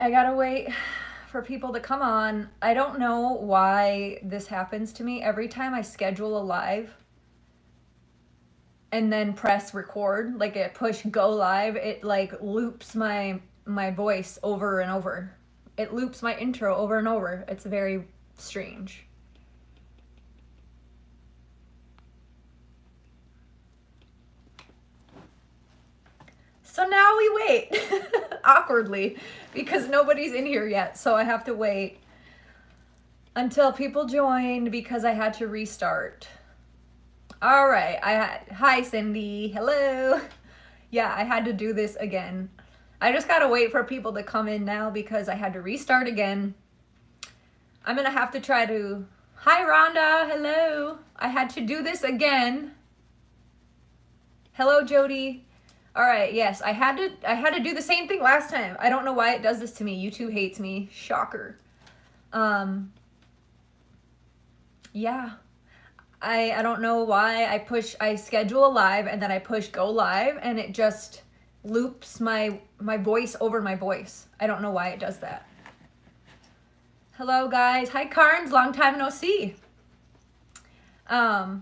I gotta wait for people to come on. I don't know why this happens to me. Every time I schedule a live and then press record, like it push go live, it like loops my voice over and over. It loops my intro over and over. It's very strange. So now we wait awkwardly because nobody's in here yet. So I have to wait until people join because I had to restart. All right. Hi Cindy. Hello. Yeah, I had to do this again. I just got to wait for people to come in now because I had to restart again. I'm going to have to try to Hi Rhonda. Hello. I had to do this again. Hello Jody. All right, yes, I had to do the same thing last time. I don't know why it does this to me. YouTube hates me. Shocker. Yeah. I don't know why I schedule a live and then I push go live and it just loops my voice over my voice. I don't know why it does that. Hello guys. Hi Carnes, long time no see. Yeah.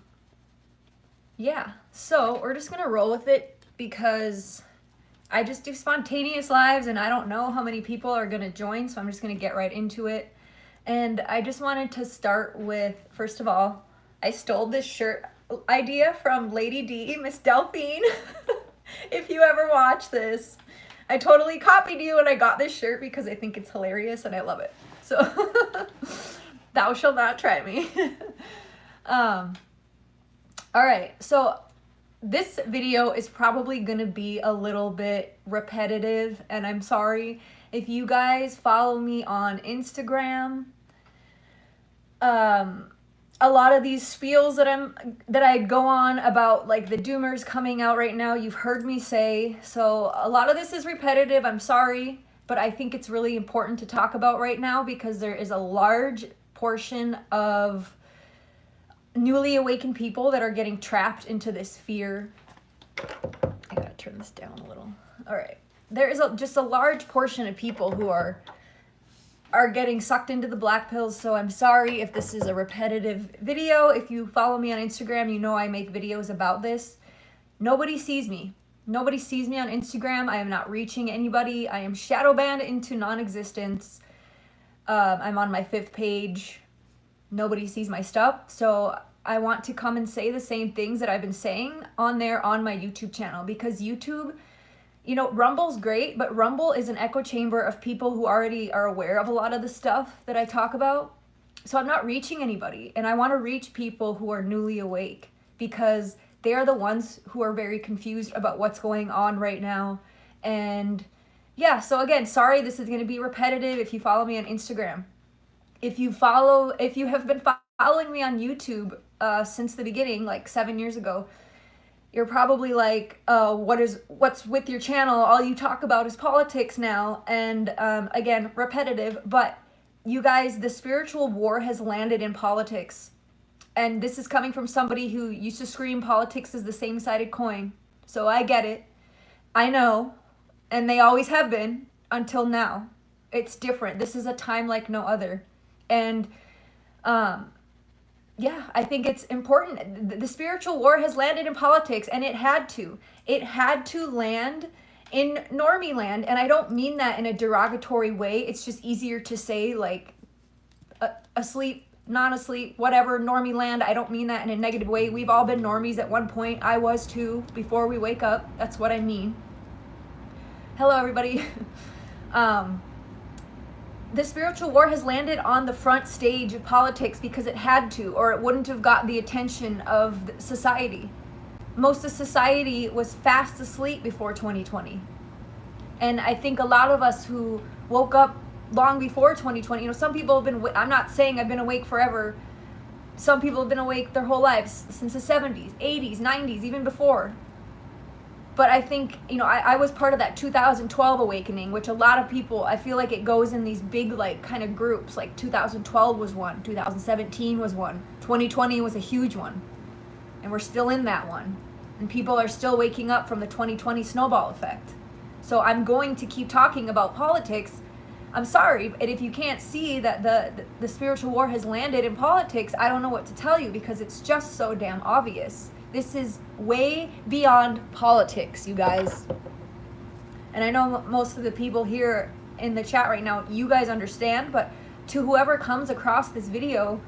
So, we're just going to roll with it because I just do spontaneous lives and I don't know how many people are going to join, so I'm just going to get right into it. And I just wanted to start with, first of all, I stole this shirt idea from Lady D, Miss Delphine. If you ever watch this, I totally copied you and I got this shirt because I think it's hilarious and I love it. So, thou shall not try me. All right, so this video is probably gonna be a little bit repetitive, and I'm sorry. If you guys follow me on Instagram, a lot of these spiels that I go on about, like the Doomers coming out right now, you've heard me say, so a lot of this is repetitive, I'm sorry, but I think it's really important to talk about right now because there is a large portion of newly awakened people that are getting trapped into this fear. I gotta turn this down a little. All right. There is just a large portion of people who are getting sucked into the black pills, so I'm sorry if this is a repetitive video. If you follow me on Instagram, you know I make videos about this. Nobody sees me. Nobody sees me on Instagram. I am not reaching anybody. I am shadow banned into non-existence. I'm on my 5th page. Nobody sees my stuff, so I want to come and say the same things that I've been saying on my YouTube channel, because YouTube, you know, Rumble's great, but Rumble is an echo chamber of people who already are aware of a lot of the stuff that I talk about. So I'm not reaching anybody, and I want to reach people who are newly awake because they are the ones who are very confused about what's going on right now. And yeah, so again, sorry this is going to be repetitive if you follow me on Instagram. If you have been following me on YouTube since the beginning, like 7 years ago, you're probably like, what's with your channel? All you talk about is politics now. And again, repetitive, but you guys, the spiritual war has landed in politics. And this is coming from somebody who used to scream politics is the same-sided coin. So I get it. I know. And they always have been until now. It's different. This is a time like no other. And yeah, I think it's important. The spiritual war has landed in politics, and it had to. It had to land in normie land, and I don't mean that in a derogatory way. It's just easier to say, like, asleep, non-asleep, whatever, normie land. I don't mean that in a negative way. We've all been normies at one point. I was too, before we wake up. That's what I mean. Hello, everybody. The spiritual war has landed on the front stage of politics because it had to, or it wouldn't have got the attention of society. Most of society was fast asleep before 2020. And I think a lot of us who woke up long before 2020, you know, some people have been, I'm not saying I've been awake forever. Some people have been awake their whole lives since the 70s, 80s, 90s, even before. But I think, you know, I was part of that 2012 awakening, which a lot of people, I feel like it goes in these big, like, kind of groups. Like 2012 was one, 2017 was one, 2020 was a huge one. And we're still in that one. And people are still waking up from the 2020 snowball effect. So I'm going to keep talking about politics I'm sorry, and if you can't see that the spiritual war has landed in politics, I don't know what to tell you, because it's just so damn obvious. This is way beyond politics, you guys. And I know most of the people here in the chat right now, you guys understand, but to whoever comes across this video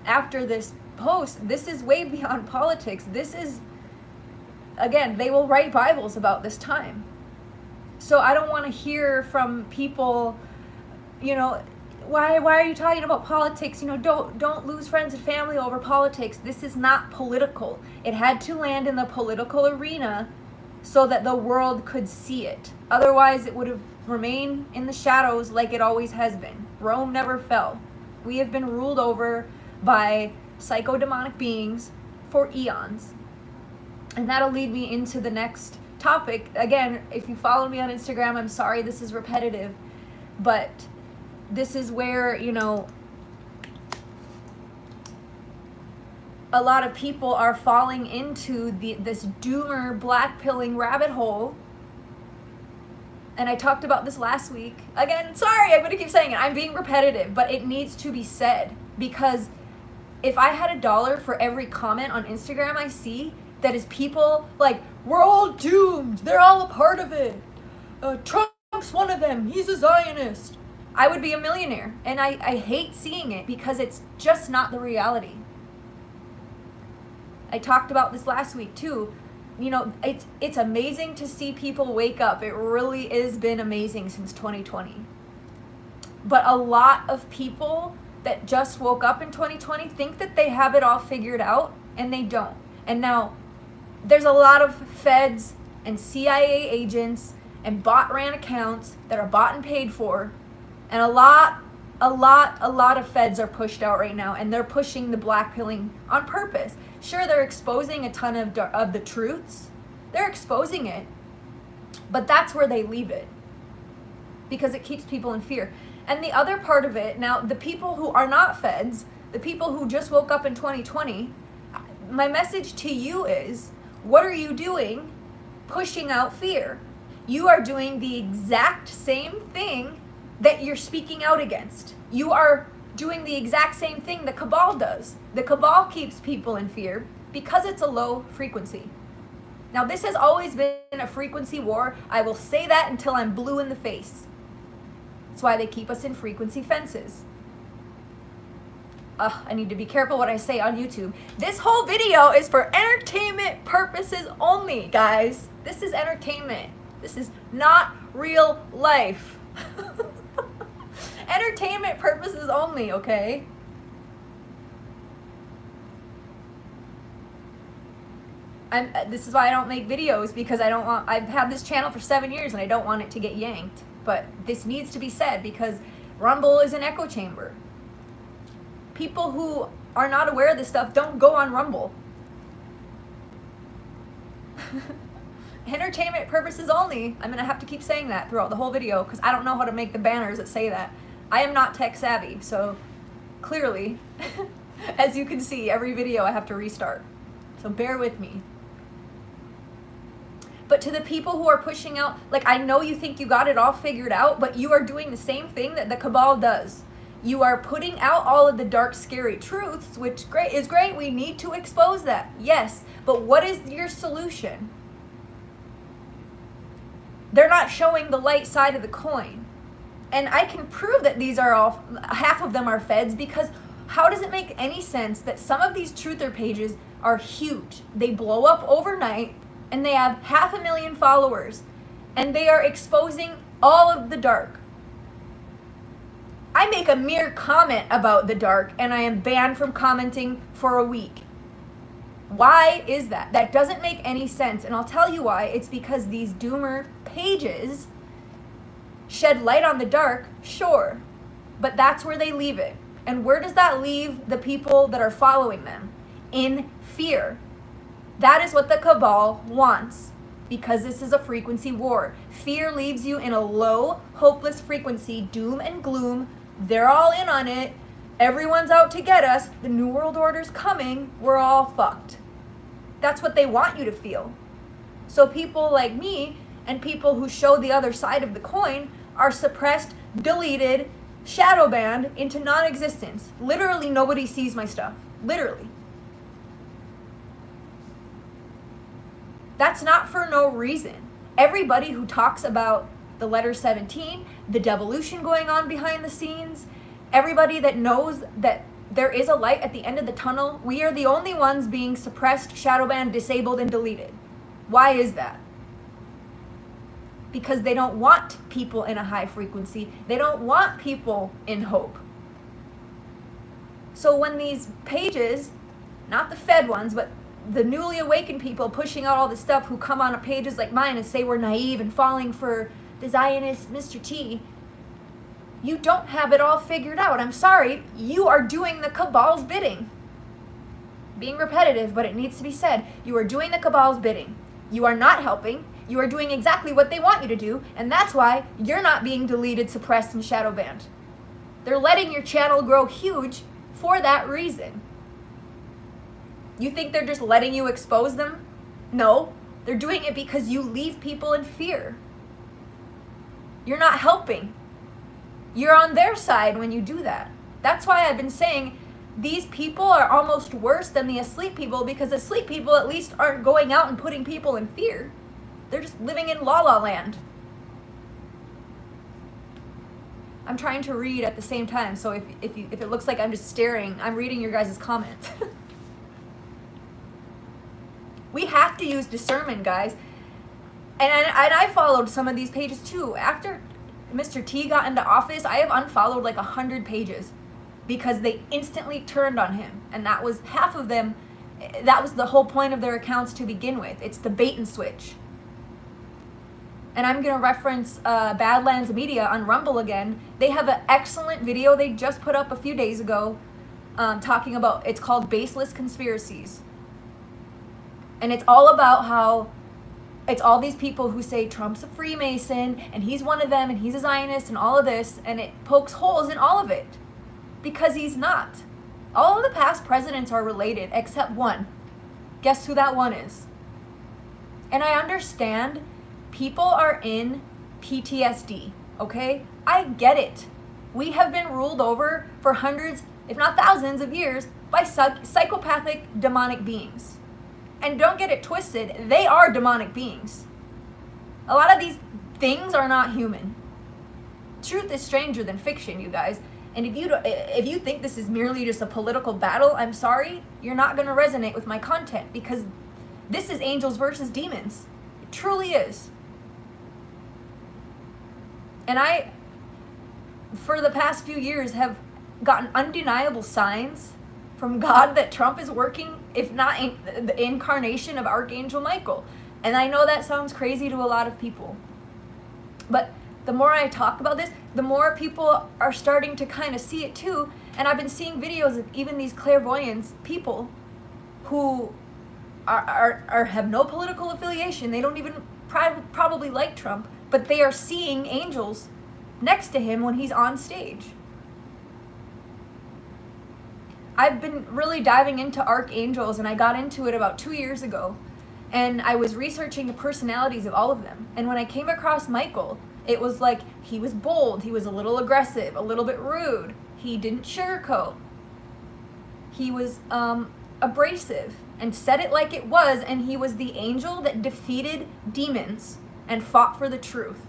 after this post, this is way beyond politics. This is, again, they will write Bibles about this time. So I don't want to hear from people, you know, why are you talking about politics? You know, don't lose friends and family over politics. This is not political. It had to land in the political arena so that the world could see it. Otherwise, it would have remained in the shadows like it always has been. Rome never fell. We have been ruled over by psychodemonic beings for eons. And that'll lead me into the next topic. Again, if you follow me on Instagram, I'm sorry this is repetitive, but this is where, you know, a lot of people are falling into this doomer black pilling rabbit hole. And I talked about this last week. Again, sorry, I'm going to keep saying it. I'm being repetitive, but it needs to be said, because if I had $1 for every comment on Instagram I see that is people like, we're all doomed, they're all a part of it, Trump's one of them, he's a Zionist, I would be a millionaire. And I hate seeing it, because it's just not the reality. I talked about this last week too. You know, it's amazing to see people wake up. It really has been amazing since 2020. But a lot of people that just woke up in 2020 think that they have it all figured out, and they don't. And now there's a lot of feds and CIA agents and bot ran accounts that are bought and paid for, and a lot of feds are pushed out right now, and they're pushing the black pilling on purpose. Sure, they're exposing a ton of the truths. They're exposing it, but that's where they leave it, because it keeps people in fear. And the other part of it, now the people who are not feds, the people who just woke up in 2020, my message to you is, what are you doing pushing out fear? You are doing the exact same thing that you're speaking out against. You are doing the exact same thing the cabal does. The cabal keeps people in fear because it's a low frequency. Now, this has always been a frequency war. I will say that until I'm blue in the face. That's why they keep us in frequency fences. I need to be careful what I say on YouTube. This whole video is for entertainment purposes only, guys. This is entertainment. This is not real life. Entertainment purposes only, okay? This is why I don't make videos, because I've had this channel for 7 years and I don't want it to get yanked. But this needs to be said, because Rumble is an echo chamber. People who are not aware of this stuff don't go on Rumble. Entertainment purposes only. I'm gonna have to keep saying that throughout the whole video, because I don't know how to make the banners that say that. I am not tech savvy, so clearly, as you can see, every video I have to restart. So bear with me. But to the people who are pushing out, like, I know you think you got it all figured out, but you are doing the same thing that the cabal does. You are putting out all of the dark, scary truths, which is great. We need to expose that. Yes, but what is your solution? They're not showing the light side of the coin. And I can prove that these are all, half of them are feds, because how does it make any sense that some of these truther pages are huge? They blow up overnight, and they have 500,000 followers, and they are exposing all of the dark. I make a mere comment about the dark, and I am banned from commenting for a week. Why is that? That doesn't make any sense, and I'll tell you why. It's because these doomer pages shed light on the dark, sure, but that's where they leave it. And where does that leave the people that are following them? In fear. That is what the cabal wants, because this is a frequency war. Fear leaves you in a low, hopeless frequency, doom and gloom. They're all in on it. Everyone's out to get us. The New World Order's coming. We're all fucked. That's what they want you to feel. So people like me and people who show the other side of the coin are suppressed deleted, shadow banned into non-existence. Literally nobody sees my stuff. Literally. That's not for no reason. Everybody who talks about the letter 17, the devolution going on behind the scenes, everybody that knows that there is a light at the end of the tunnel, we are the only ones being suppressed, shadow banned, disabled, and deleted. Why is that? Because they don't want people in a high frequency. They don't want people in hope. So when these pages, not the fed ones, but the newly awakened people pushing out all this stuff who come on pages like mine and say we're naive and falling for the Zionist Mr. T, you don't have it all figured out. I'm sorry, you are doing the cabal's bidding. Being repetitive, but it needs to be said. You are doing the cabal's bidding. You are not helping. You are doing exactly what they want you to do, and that's why you're not being deleted, suppressed, and shadow banned. They're letting your channel grow huge for that reason. You think they're just letting you expose them? No, they're doing it because you leave people in fear. You're not helping. You're on their side when you do that. That's why I've been saying these people are almost worse than the asleep people, because asleep people at least aren't going out and putting people in fear. They're just living in la la land. I'm trying to read at the same time, so if it looks like I'm just staring, I'm reading your guys' comments. We have to use discernment, guys. And I followed some of these pages too. After Mr. T got into office, I have unfollowed like 100 pages because they instantly turned on him. And that was half of them. That was the whole point of their accounts to begin with. It's the bait and switch. And I'm going to reference Badlands Media on Rumble again. They have an excellent video they just put up a few days ago talking about, it's called Baseless Conspiracies. And it's all about how it's all these people who say Trump's a Freemason and he's one of them and he's a Zionist and all of this, and it pokes holes in all of it because he's not. All of the past presidents are related except one. Guess who that one is? And I understand people are in PTSD, okay? I get it. We have been ruled over for hundreds, if not thousands of years by psychopathic demonic beings. And don't get it twisted, they are demonic beings. A lot of these things are not human. Truth is stranger than fiction, you guys. And if you think this is merely just a political battle, I'm sorry, you're not going to resonate with my content, because this is angels versus demons. It truly is. And I, for the past few years, have gotten undeniable signs from God that Trump is working, if not the incarnation of Archangel Michael. And I know that sounds crazy to a lot of people. But the more I talk about this, the more people are starting to kind of see it too. And I've been seeing videos of even these clairvoyants people who have no political affiliation. They don't even probably like Trump, but they are seeing angels next to him when he's on stage. I've been really diving into archangels, and I got into it about 2 years ago. And I was researching the personalities of all of them. And when I came across Michael, it was like he was bold, he was a little aggressive, a little bit rude. He didn't sugarcoat. He was abrasive and said it like it was, and he was the angel that defeated demons and fought for the truth.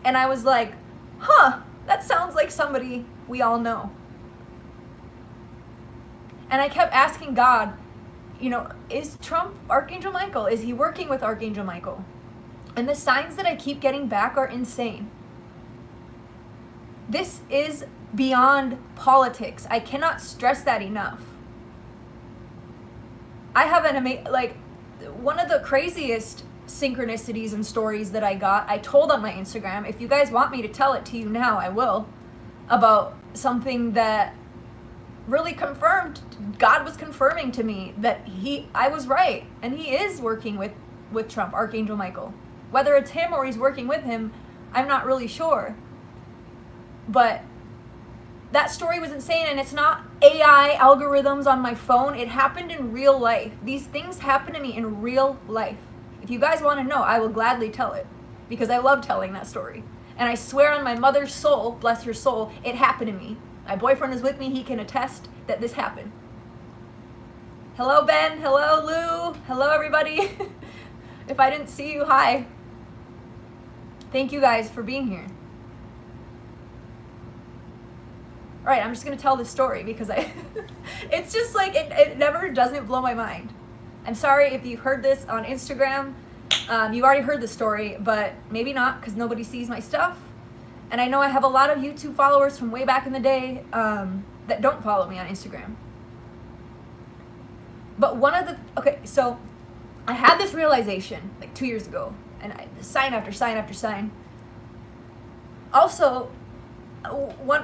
And I was like, huh, that sounds like somebody we all know. And I kept asking God, you know, is Trump Archangel Michael? Is he working with Archangel Michael? And the signs that I keep getting back are insane. This is beyond politics. I cannot stress that enough. I have one of the craziest synchronicities and stories that I got, I told on my Instagram. If you guys want me to tell it to you now, I will. About something that really confirmed, God was confirming to me that I was right, and he is working with Trump, Archangel Michael. Whether it's him or he's working with him, I'm not really sure. But that story was insane, and it's not AI algorithms on my phone. It happened in real life. These things happen to me in real life. If you guys want to know, I will gladly tell it, because I love telling that story. And I swear on my mother's soul, bless her soul, it happened to me. My boyfriend is with me. He can attest that this happened. Hello, Ben. Hello, Lou. Hello, everybody. If I didn't see you, hi. Thank you guys for being here. All right, I'm just going to tell this story because it's just like, it never doesn't blow my mind. I'm sorry if you've heard this on Instagram. You already heard the story, but maybe not because nobody sees my stuff. And I know I have a lot of YouTube followers from way back in the day that don't follow me on Instagram. But okay, so I had this realization like 2 years ago, and sign after sign after sign. Also,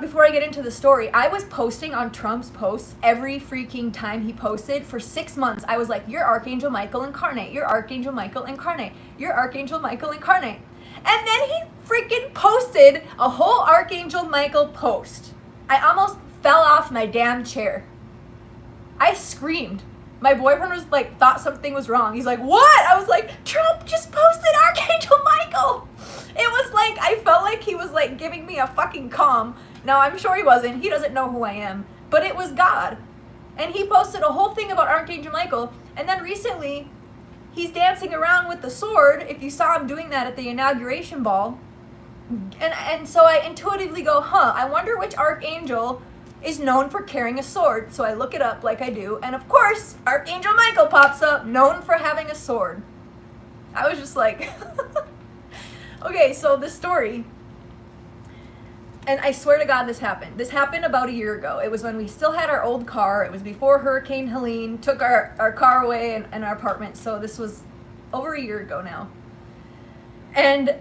before I get into the story, I was posting on Trump's posts every freaking time he posted for 6 months. I was like, "You're Archangel Michael incarnate. You're Archangel Michael incarnate. You're Archangel Michael incarnate." And then he freaking posted a whole Archangel Michael post. I almost fell off my damn chair. I screamed. My boyfriend was like, thought something was wrong. He's like, "What?" I was like, "Trump just posted Archangel Michael." It was like, I felt like he was like giving me a fucking calm. Now, I'm sure he wasn't. He doesn't know who I am. But it was God. And he posted a whole thing about Archangel Michael. And then recently, he's dancing around with the sword. If you saw him doing that at the inauguration ball. And so I intuitively go, I wonder which archangel is known for carrying a sword. So I look it up like I do. And of course, Archangel Michael pops up, known for having a sword. I was just like, okay, so the story. And I swear to God, this happened. This happened about a year ago. It was when we still had our old car. It was before Hurricane Helene took our car away and our apartment. So this was over a year ago now. And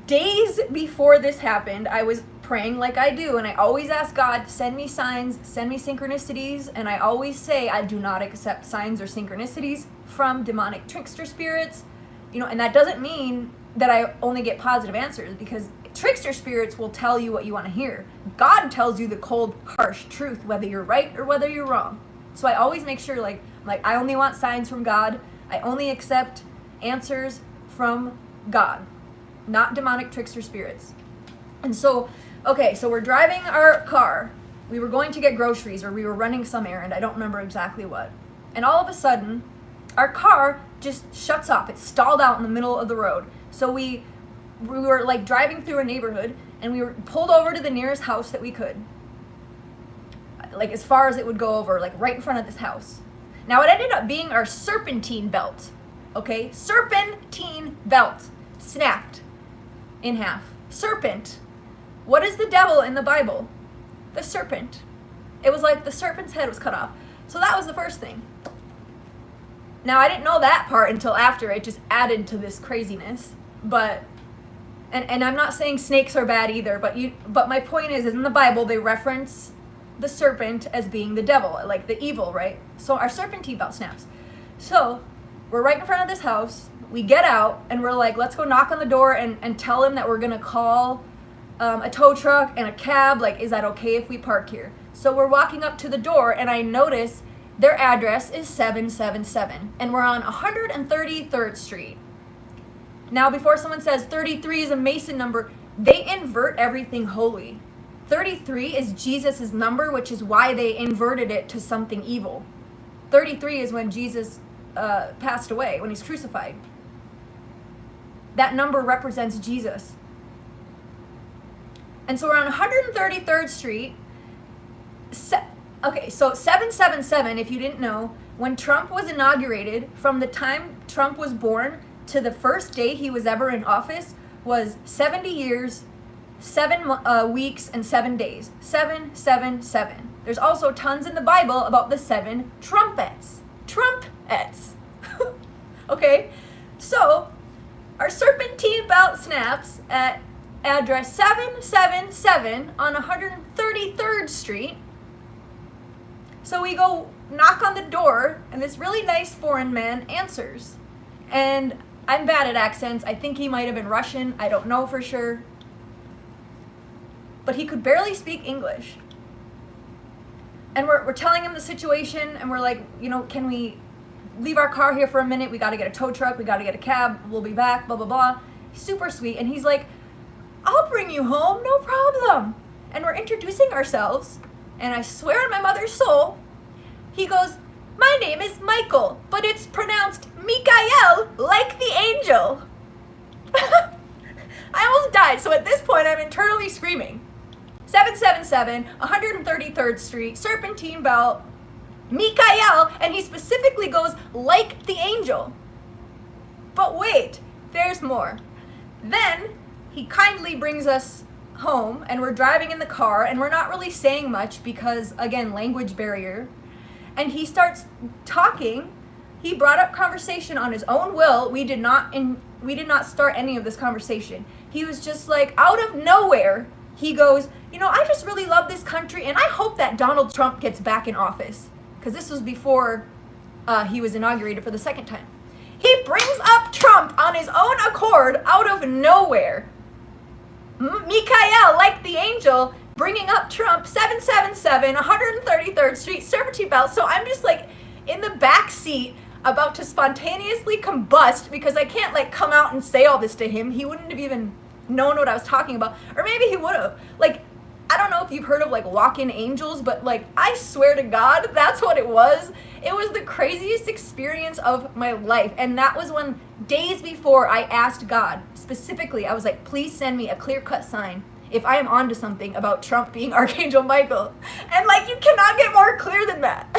days before this happened, I was praying like I do. And I always ask God, send me signs, send me synchronicities. And I always say, I do not accept signs or synchronicities from demonic trickster spirits. And that doesn't mean that I only get positive answers, because trickster spirits will tell you what you want to hear. God tells you the cold, harsh truth, whether you're right or whether you're wrong. So I always make sure, like I only want signs from God. I only accept answers from God, not demonic trickster spirits. And so, okay, so we're driving our car. We were going to get groceries, or we were running some errand. I don't remember exactly what. And all of a sudden, our car just shuts off. It's stalled out in the middle of the road. So we were like driving through a neighborhood, and we were pulled over to the nearest house that we could. Like as far as it would go over, like right in front of this house. Now it ended up being our serpentine belt. Okay? Serpentine belt. Snapped in half. Serpent. What is the devil in the Bible? The serpent. It was like the serpent's head was cut off. So that was the first thing. Now I didn't know that part until after. It just added to this craziness. But and I'm not saying snakes are bad either, but my point is in the Bible they reference the serpent as being the devil, like the evil, right? So our serpentine belt snaps. So we're right in front of this house. We get out and we're like, let's go knock on the door and tell him that we're gonna call a tow truck and a cab. Like, is that okay if we park here? So we're walking up to the door, and I notice their address is 777, and we're on 133rd Street. Now, before someone says 33 is a Mason number, they invert everything holy. 33 is Jesus's number, which is why they inverted it to something evil. 33 is when Jesus passed away, when he's crucified. That number represents Jesus. And so we're on 133rd Street. Okay, so 777, if you didn't know, when Trump was inaugurated, from the time Trump was born to the first day he was ever in office, was 70 years, 7 weeks, and 7 days. 777. There's also tons in the Bible about the 7 trumpets. Trumpets. Okay, so our serpentine belt snaps at address 777 on 133rd Street. So we go knock on the door, and this really nice foreign man answers. And I'm bad at accents. I think he might have been Russian. I don't know for sure. But he could barely speak English. And we're telling him the situation, and we're like, can we leave our car here for a minute? We got to get a tow truck. We got to get a cab. We'll be back, blah, blah, blah. Super sweet. And he's like, oh, I'll bring you home, no problem. And we're introducing ourselves, and I swear on my mother's soul, he goes, my name is Michael, but it's pronounced Mikael, like the angel. I almost died, so at this point I'm internally screaming. 777, 133rd Street, Serpentine Belt, Mikael, and he specifically goes, like the angel. But wait, there's more. Then he kindly brings us home, and we're driving in the car, and we're not really saying much because, again, language barrier. And he starts talking. He brought up conversation on his own will. We did not start any of this conversation. He was just like, out of nowhere, he goes, I just really love this country, and I hope that Donald Trump gets back in office. Because this was before he was inaugurated for the second time. He brings up Trump on his own accord out of nowhere. Mikael, like the angel, bringing up Trump, 777, 133rd Street, Serpentine Belt. So I'm just like in the back seat about to spontaneously combust because I can't like come out and say all this to him. He wouldn't have even known what I was talking about. Or maybe he would have. Like, I don't know if you've heard of like walk-in angels, but like I swear to God, that's what it was. It was the craziest experience of my life. And that was when days before I asked God, specifically, I was like, please send me a clear-cut sign if I am onto something about Trump being Archangel Michael. And like, you cannot get more clear than that.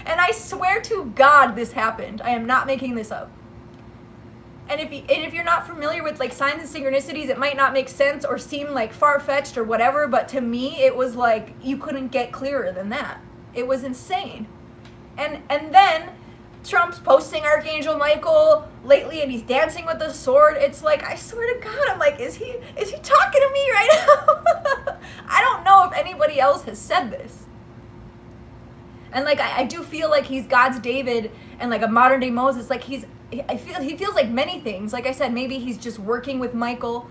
And I swear to God this happened. I am not making this up. And if you're not familiar with like signs and synchronicities, it might not make sense or seem like far-fetched or whatever, but to me it was like you couldn't get clearer than that. It was insane. And then Trump's posting Archangel Michael lately and he's dancing with the sword. It's like, I swear to God, I'm like, is he talking to me right now? I don't know if anybody else has said this. And like I do feel like he's God's David and like a modern day Moses. Like he feels like many things. Like I said, maybe he's just working with Michael,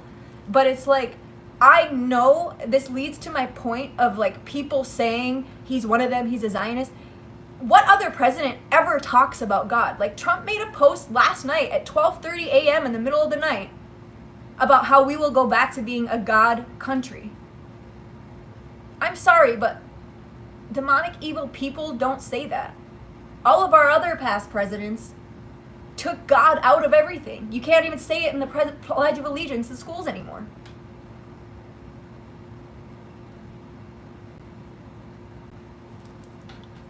but it's like, I know this leads to my point of like people saying he's one of them, he's a Zionist. What other president ever talks about God? Like Trump made a post last night at 12:30 a.m. in the middle of the night about how we will go back to being a God country. I'm sorry, but demonic evil people don't say that. All of our other past presidents took God out of everything. You can't even say it in the Pledge of Allegiance in schools anymore.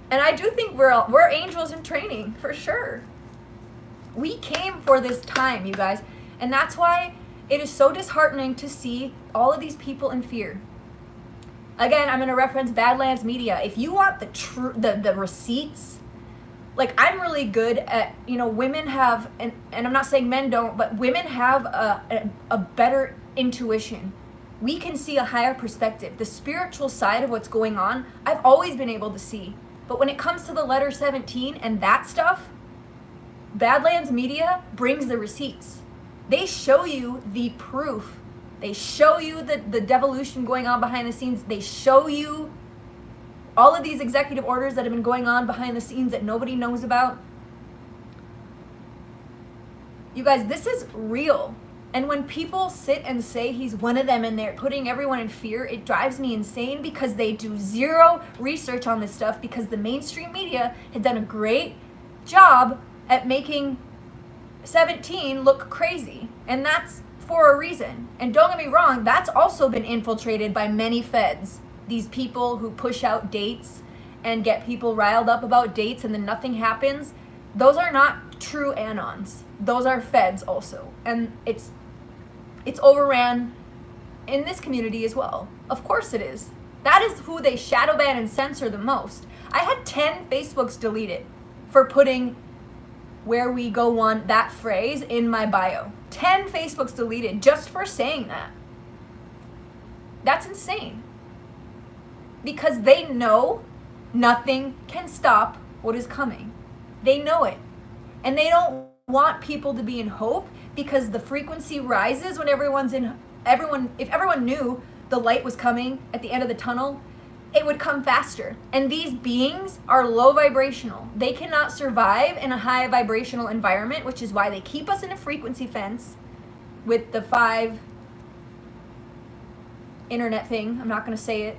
And I do think we're angels in training, for sure. We came for this time, you guys. And that's why it is so disheartening to see all of these people in fear. Again, I'm going to reference Badlands Media. If you want the receipts, like I'm really good at, women have, and I'm not saying men don't, but women have a better intuition. We can see a higher perspective. The spiritual side of what's going on, I've always been able to see. But when it comes to the letter 17 and that stuff, Badlands Media brings the receipts. They show you the proof. They show you the devolution going on behind the scenes. They show you all of these executive orders that have been going on behind the scenes that nobody knows about. You guys, this is real. And when people sit and say he's one of them and they're putting everyone in fear, it drives me insane because they do zero research on this stuff because the mainstream media had done a great job at making 17 look crazy. And that's for a reason. And don't get me wrong, that's also been infiltrated by many feds. These people who push out dates and get people riled up about dates and then nothing happens. Those are not true Anons. Those are feds also. And it's overran in this community as well. Of course it is. That is who they shadow ban and censor the most. I had 10 Facebooks deleted for putting "where we go one," that phrase in my bio. 10 Facebooks deleted just for saying that. That's insane. Because they know nothing can stop what is coming. They know it. And they don't want people to be in hope because the frequency rises when if everyone knew the light was coming at the end of the tunnel, it would come faster. And these beings are low vibrational. They cannot survive in a high vibrational environment, which is why they keep us in a frequency fence with the 5 internet thing. I'm not going to say it.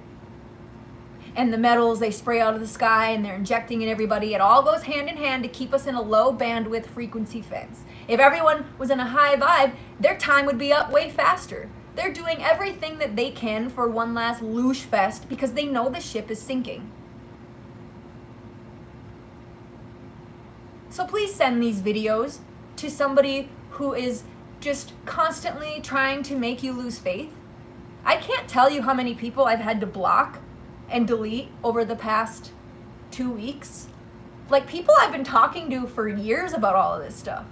And the metals they spray out of the sky and they're injecting in everybody. It all goes hand in hand to keep us in a low bandwidth frequency fence. If everyone was in a high vibe, their time would be up way faster. They're doing everything that they can for one last loosh fest because they know the ship is sinking. So please send these videos to somebody who is just constantly trying to make you lose faith. I can't tell you how many people I've had to block and delete over the past 2 weeks. Like, people I've been talking to for years about all of this stuff.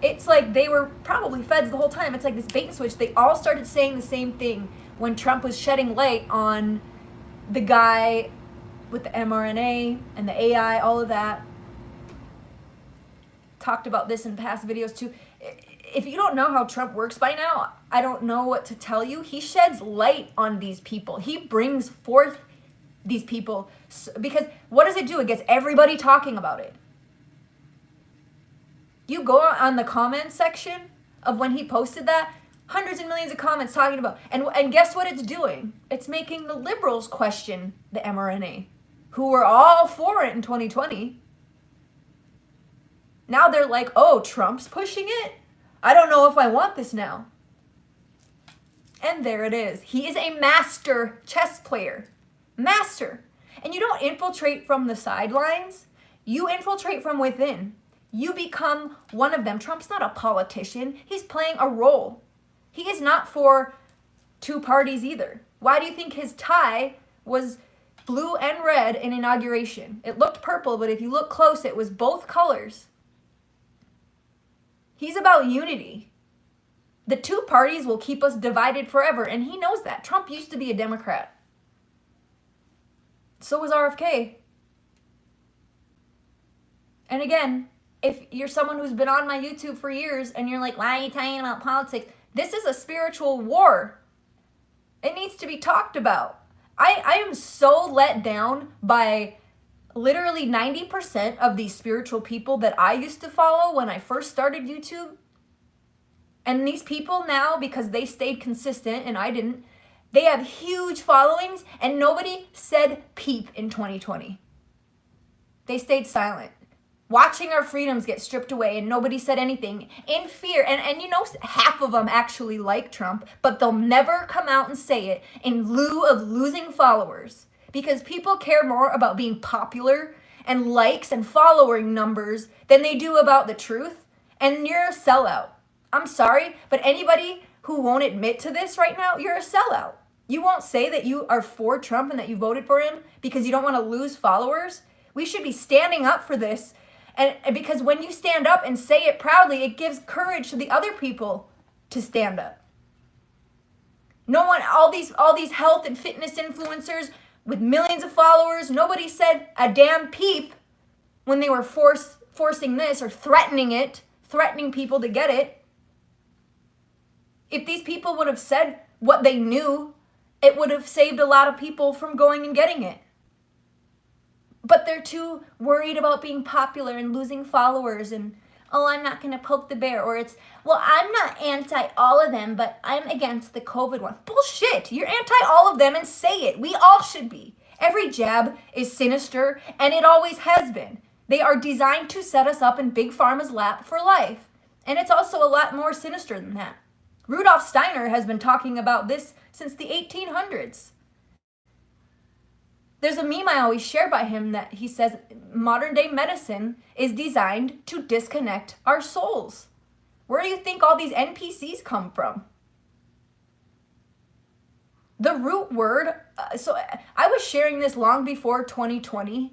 It's like they were probably feds the whole time. It's like this bait and switch. They all started saying the same thing when Trump was shedding light on the guy with the mRNA and the AI, all of that. Talked about this in past videos too. If you don't know how Trump works by now, I don't know what to tell you. He sheds light on these people. He brings forth these people because what does it do? It gets everybody talking about it. You go on the comments section of when he posted that, hundreds of millions of comments talking about, and guess what it's doing? It's making the liberals question the mRNA, who were all for it in 2020. Now they're like, oh, Trump's pushing it? I don't know if I want this now. And there it is. He is a master chess player. Master. And you don't infiltrate from the sidelines. You infiltrate from within. You become one of them. Trump's not a politician. He's playing a role. He is not for two parties either. Why do you think his tie was blue and red in inauguration? It looked purple, but if you look close, it was both colors. He's about unity. The two parties will keep us divided forever, and he knows that. Trump used to be a Democrat. So was RFK. And again, if you're someone who's been on my YouTube for years and you're like, why are you talking about politics? This is a spiritual war. It needs to be talked about. I am so let down by literally 90% of these spiritual people that I used to follow when I first started YouTube. And these people now, because they stayed consistent and I didn't, they have huge followings and nobody said peep in 2020. They stayed silent. Watching our freedoms get stripped away and nobody said anything in fear. And you know, half of them actually like Trump, but they'll never come out and say it in lieu of losing followers. Because people care more about being popular and likes and following numbers than they do about the truth. And you're a sellout. I'm sorry, but anybody who won't admit to this right now, you're a sellout. You won't say that you are for Trump and that you voted for him because you don't want to lose followers. We should be standing up for this. And because when you stand up and say it proudly, it gives courage to the other people to stand up. No one, all these health and fitness influencers with millions of followers, nobody said a damn peep when they were forcing this or threatening people to get it. If these people would have said what they knew, it would have saved a lot of people from going and getting it. But they're too worried about being popular and losing followers and, oh, I'm not going to poke the bear. Or it's, well, I'm not anti all of them, but I'm against the COVID one. Bullshit. You're anti all of them and say it. We all should be. Every jab is sinister, and it always has been. They are designed to set us up in Big Pharma's lap for life. And it's also a lot more sinister than that. Rudolf Steiner has been talking about this since the 1800s. There's a meme I always share by him that he says modern day medicine is designed to disconnect our souls. Where do you think all these NPCs come from? The root word, so I was sharing this long before 2020.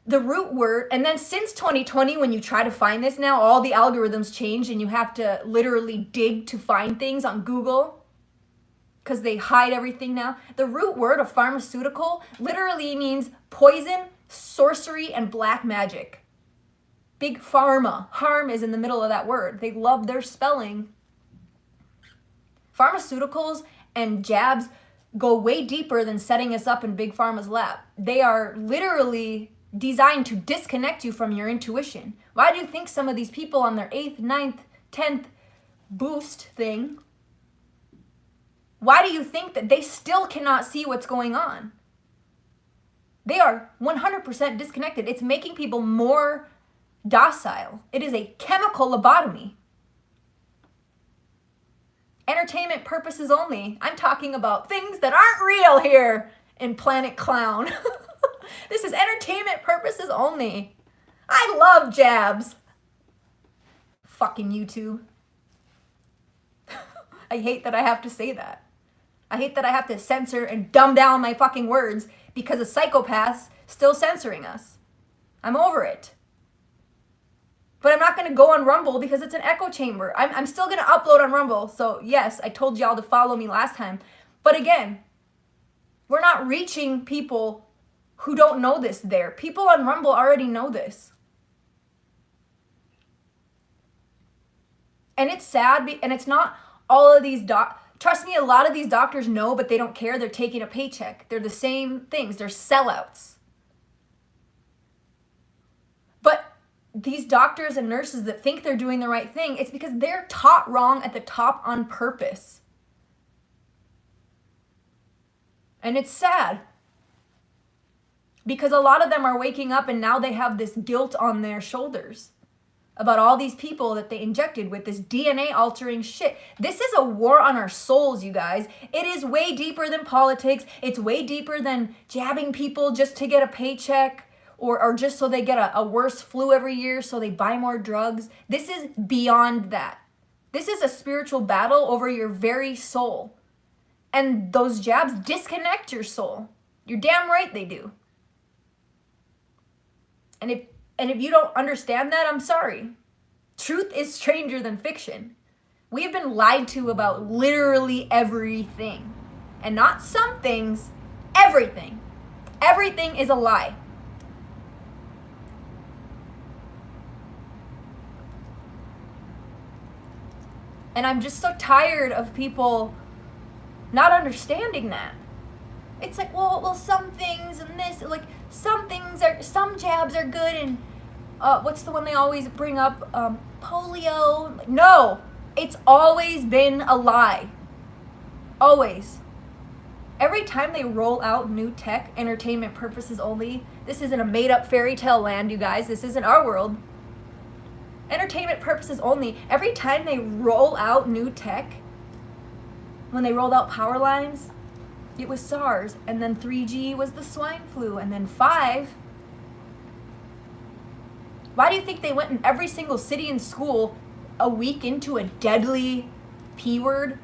The root word, and then since 2020, when you try to find this now, all the algorithms change and you have to literally dig to find things on Google because they hide everything now. The root word of pharmaceutical literally means poison, sorcery, and black magic. Big Pharma. Harm is in the middle of that word. They love their spelling. Pharmaceuticals and jabs go way deeper than setting us up in Big Pharma's lap. They are literally designed to disconnect you from your intuition. Why do you think some of these people on their 8th, 9th, 10th boost thing Why do you think that they still cannot see what's going on? They are 100% disconnected. It's making people more docile. It is a chemical lobotomy. Entertainment purposes only. I'm talking about things that aren't real here in Planet Clown. This is entertainment purposes only. I love jabs. Fucking YouTube. I hate that I have to say that. I hate that I have to censor and dumb down my fucking words because of psychopaths still censoring us. I'm over it. But I'm not going to go on Rumble because it's an echo chamber. I'm still going to upload on Rumble. So yes, I told y'all to follow me last time. But again, we're not reaching people who don't know this there. People on Rumble already know this. And it's sad, and it's not all of these trust me, a lot of these doctors know, but they don't care. They're taking a paycheck. They're the same things. They're sellouts. But these doctors and nurses that think they're doing the right thing, it's because they're taught wrong at the top on purpose. And it's sad. Because a lot of them are waking up and now they have this guilt on their shoulders about all these people that they injected with this DNA altering shit. This is a war on our souls, you guys. It is way deeper than politics. It's way deeper than jabbing people just to get a paycheck or just so they get a worse flu every year so they buy more drugs. This is beyond that. This is a spiritual battle over your very soul. And those jabs disconnect your soul. You're damn right they do. And if you don't understand that, I'm sorry. Truth is stranger than fiction. We've been lied to about literally everything. And not some things, everything. Everything is a lie. And I'm just so tired of people not understanding that. It's like, well, some things and this, like, some jabs are good and, what's the one they always bring up? Polio. No, it's always been a lie. Always. Every time they roll out new tech, entertainment purposes only, this isn't a made-up fairy tale land, you guys. This isn't our world. Entertainment purposes only. Every time they roll out new tech, when they rolled out power lines, it was SARS, and then 3G was the swine flu, and then 5. Why do you think they went in every single city and school a week into a deadly P word?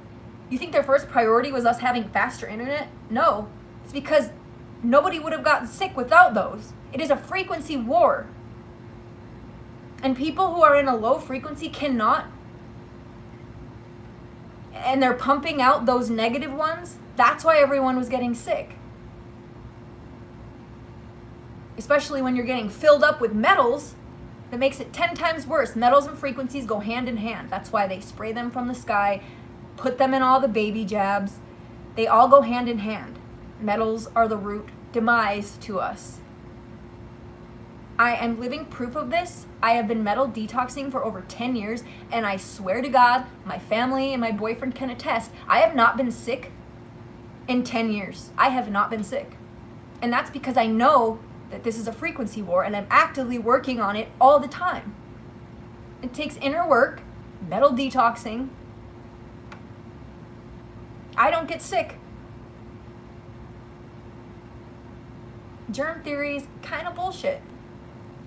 You think their first priority was us having faster internet? No. It's because nobody would have gotten sick without those. It is a frequency war. And people who are in a low frequency cannot, and they're pumping out those negative ones. That's why everyone was getting sick. Especially when you're getting filled up with metals, that makes it 10 times worse. Metals and frequencies go hand in hand. That's why they spray them from the sky, put them in all the baby jabs. They all go hand in hand. Metals are the root demise to us. I am living proof of this. I have been metal detoxing for over 10 years, and I swear to God, my family and my boyfriend can attest, I have not been sick in 10 years. I have not been sick. And that's because I know that this is a frequency war, and I'm actively working on it all the time. It takes inner work, metal detoxing. I don't get sick. Germ theory is kind of bullshit.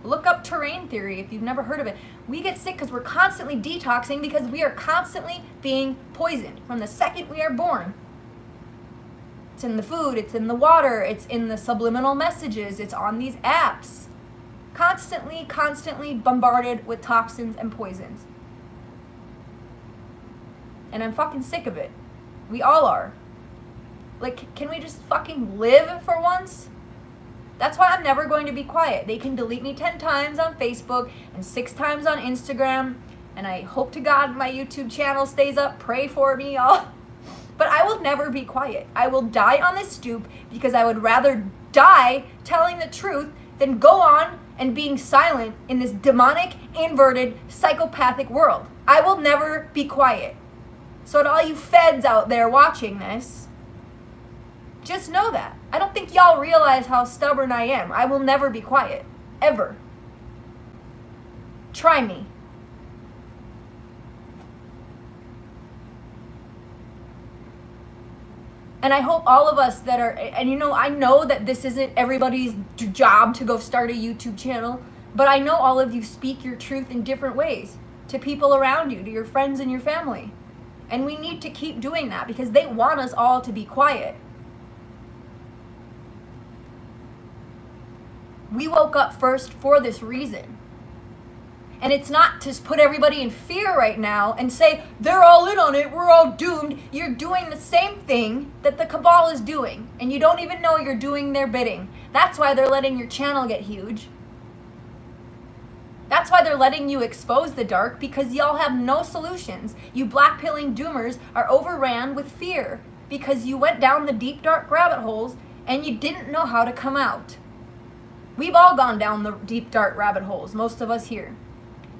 Look up terrain theory if you've never heard of it. We get sick because we're constantly detoxing because we are constantly being poisoned from the second we are born. It's in the food, it's in the water, it's in the subliminal messages, it's on these apps. Constantly bombarded with toxins and poisons. And I'm fucking sick of it. We all are. Like, can we just fucking live for once? That's why I'm never going to be quiet. They can delete me 10 times on Facebook and 6 times on Instagram. And I hope to God my YouTube channel stays up. Pray for me, y'all. But I will never be quiet. I will die on this stoop because I would rather die telling the truth than go on and being silent in this demonic, inverted, psychopathic world. I will never be quiet. So to all you feds out there watching this, just know that. I don't think y'all realize how stubborn I am. I will never be quiet. Ever. Try me. And I hope all of us that are, and I know that this isn't everybody's job to go start a YouTube channel, but I know all of you speak your truth in different ways to people around you, to your friends and your family. And we need to keep doing that because they want us all to be quiet. We woke up first for this reason. And it's not to put everybody in fear right now and say, they're all in on it, we're all doomed. You're doing the same thing that the cabal is doing, and you don't even know you're doing their bidding. That's why they're letting your channel get huge. That's why they're letting you expose the dark, because y'all have no solutions. You black-pilling doomers are overran with fear because you went down the deep, dark rabbit holes and you didn't know how to come out. We've all gone down the deep, dark rabbit holes, most of us here.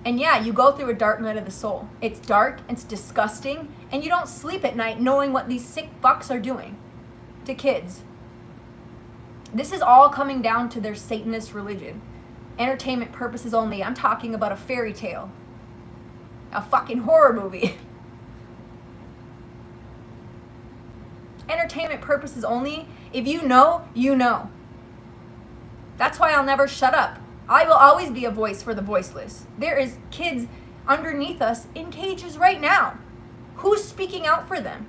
And yeah, you go through a dark night of the soul. It's dark, it's disgusting, and you don't sleep at night knowing what these sick fucks are doing to kids. This is all coming down to their Satanist religion. Entertainment purposes only. I'm talking about a fairy tale. A fucking horror movie. Entertainment purposes only. If you know, you know. That's why I'll never shut up. I will always be a voice for the voiceless. There is kids underneath us in cages right now. Who's speaking out for them?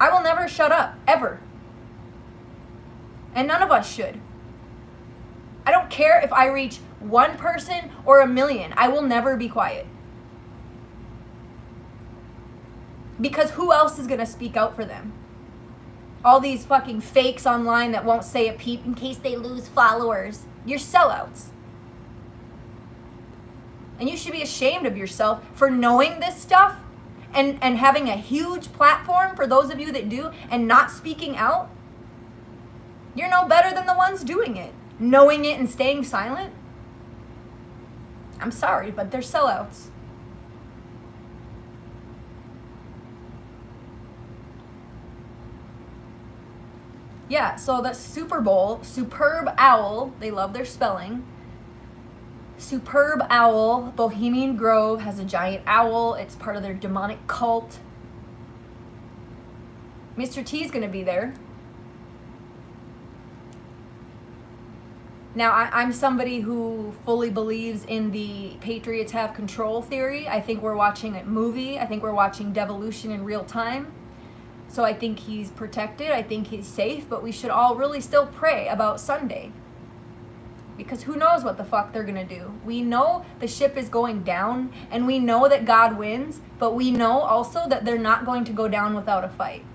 I will never shut up, ever. And none of us should. I don't care if I reach one person or a million. I will never be quiet. Because who else is going to speak out for them? All these fucking fakes online that won't say a peep in case they lose followers. You're sellouts. And you should be ashamed of yourself for knowing this stuff and having a huge platform for those of you that do and not speaking out. You're no better than the ones doing it. Knowing it and staying silent. I'm sorry, but they're sellouts. Yeah, so the Super Bowl, Superb Owl, they love their spelling. Superb Owl, Bohemian Grove has a giant owl. It's part of their demonic cult. Mr. T's gonna be there. Now, I'm somebody who fully believes in the Patriots have control theory. I think we're watching a movie. I think we're watching devolution in real time. So I think he's protected. I think he's safe. But we should all really still pray about Sunday. Because who knows what the fuck they're going to do. We know the ship is going down. And we know that God wins. But we know also that they're not going to go down without a fight.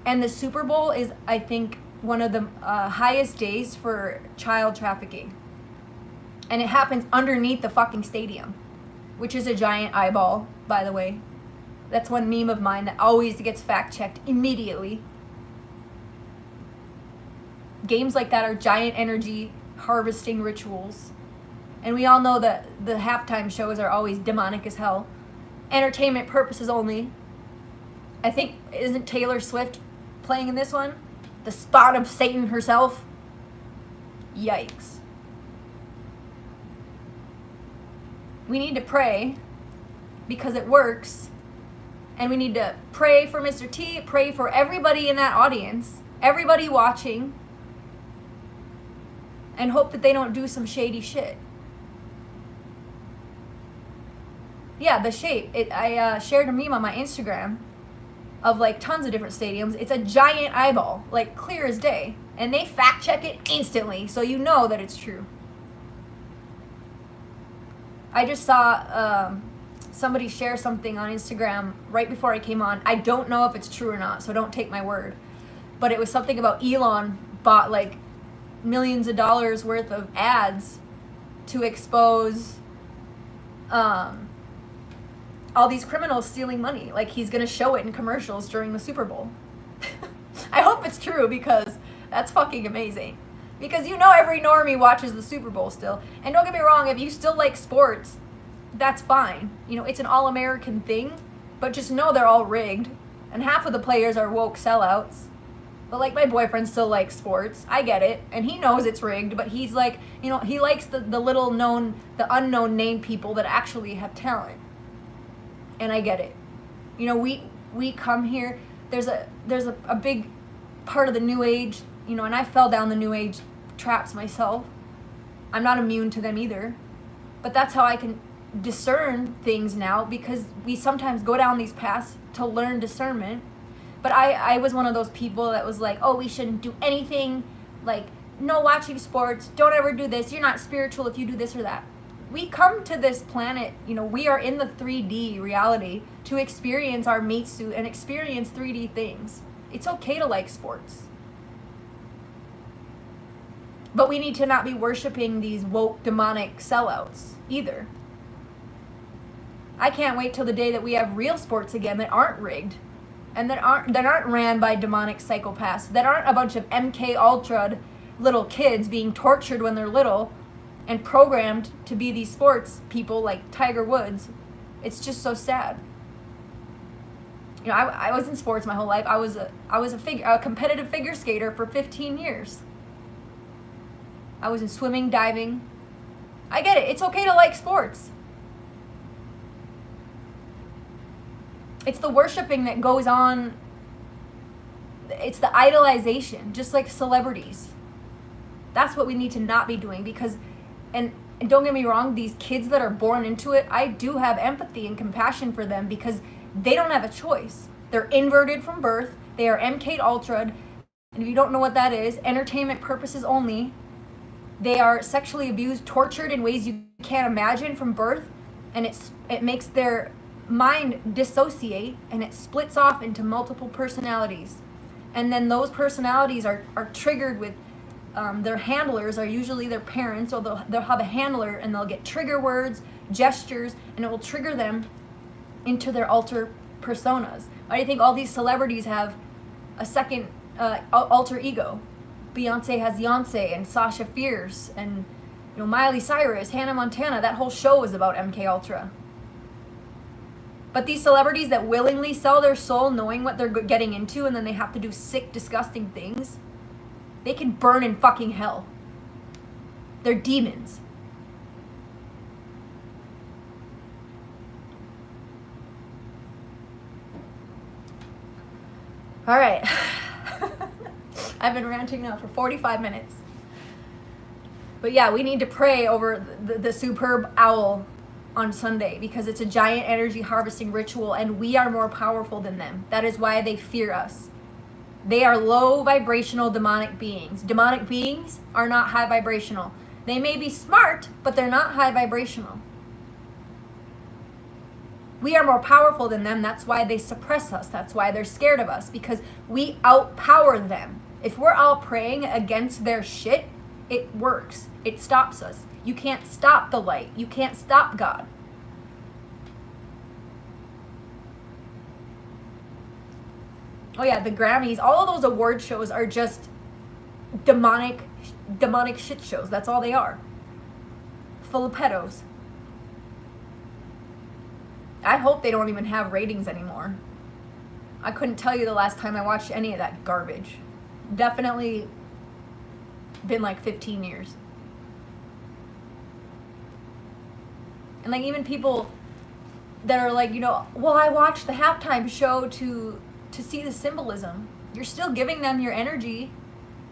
And the Super Bowl is, I think, one of the highest days for child trafficking. And it happens underneath the fucking stadium, which is a giant eyeball, by the way. That's one meme of mine that always gets fact-checked immediately. Games like that are giant energy harvesting rituals. And we all know that the halftime shows are always demonic as hell. Entertainment purposes only. I think, isn't Taylor Swift playing in this one? The spawn of Satan herself. Yikes. We need to pray because it works. And we need to pray for Mr. T, pray for everybody in that audience, everybody watching, and hope that they don't do some shady shit. Yeah, the shape. I shared a meme on my Instagram of like tons of different stadiums. It's a giant eyeball, like clear as day. And they fact check it instantly, so you know that it's true. I just saw somebody share something on Instagram right before I came on. I don't know if it's true or not, so don't take my word. But it was something about Elon bought like millions of dollars worth of ads to expose all these criminals stealing money. Like he's gonna show it in commercials during the Super Bowl. I hope it's true because that's fucking amazing. Because you know every normie watches the Super Bowl still. And don't get me wrong, if you still like sports, that's fine. You know, it's an all-American thing, but just know they're all rigged. And half of the players are woke sellouts. But like my boyfriend still likes sports. I get it. And he knows it's rigged, but he's like, you know, he likes the little known, the unknown name people that actually have talent. And I get it. You know, we come here, there's a big part of the new age, you know, and I fell down the new age traps myself. I'm not immune to them either. But that's how I can discern things now, because we sometimes go down these paths to learn discernment. But I was one of those people that was like, oh, we shouldn't do anything, like no watching sports, don't ever do this, you're not spiritual if you do this or that. We come to this planet, you know, we are in the 3D reality to experience our meat suit and experience 3D things. It's okay to like sports. But we need to not be worshiping these woke demonic sellouts either. I can't wait till the day that we have real sports again that aren't rigged and that aren't ran by demonic psychopaths, that aren't a bunch of MK Ultra little kids being tortured when they're little and programmed to be these sports people like Tiger Woods. It's just so sad. You know, I was in sports my whole life. I was a competitive figure skater for 15 years. I was in swimming, diving. I get it. It's okay to like sports. It's the worshiping that goes on. It's the idolization, just like celebrities. That's what we need to not be doing, because, and don't get me wrong, these kids that are born into it, I do have empathy and compassion for them because they don't have a choice. They're inverted from birth. They are MK Ultra'd. And if you don't know what that is, entertainment purposes only. They are sexually abused, tortured in ways you can't imagine from birth, and it makes their mind dissociate, and it splits off into multiple personalities. And then those personalities are triggered with their handlers are usually their parents, or they'll have a handler and they'll get trigger words, gestures, and it will trigger them into their alter personas. Why do you think all these celebrities have a second alter ego? Beyonce has Beyonce and Sasha Fierce and, you know, Miley Cyrus, Hannah Montana. That whole show is about MK Ultra. But these celebrities that willingly sell their soul knowing what they're getting into, and then they have to do sick, disgusting things, they can burn in fucking hell. They're demons. All right. I've been ranting now for 45 minutes. But yeah, we need to pray over the superb owl on Sunday, because it's a giant energy harvesting ritual and we are more powerful than them. That is why they fear us. They are low vibrational demonic beings. Demonic beings are not high vibrational. They may be smart, but they're not high vibrational. We are more powerful than them. That's why they suppress us. That's why they're scared of us, because we outpower them. If we're all praying against their shit, it works. It stops us. You can't stop the light. You can't stop God. Oh yeah, the Grammys, all of those award shows are just demonic shit shows. That's all they are. Full of pedos. I hope they don't even have ratings anymore. I couldn't tell you the last time I watched any of that garbage. Definitely been like 15 years. And like even people that are like, you know, well, I watched the halftime show to see the symbolism. You're still giving them your energy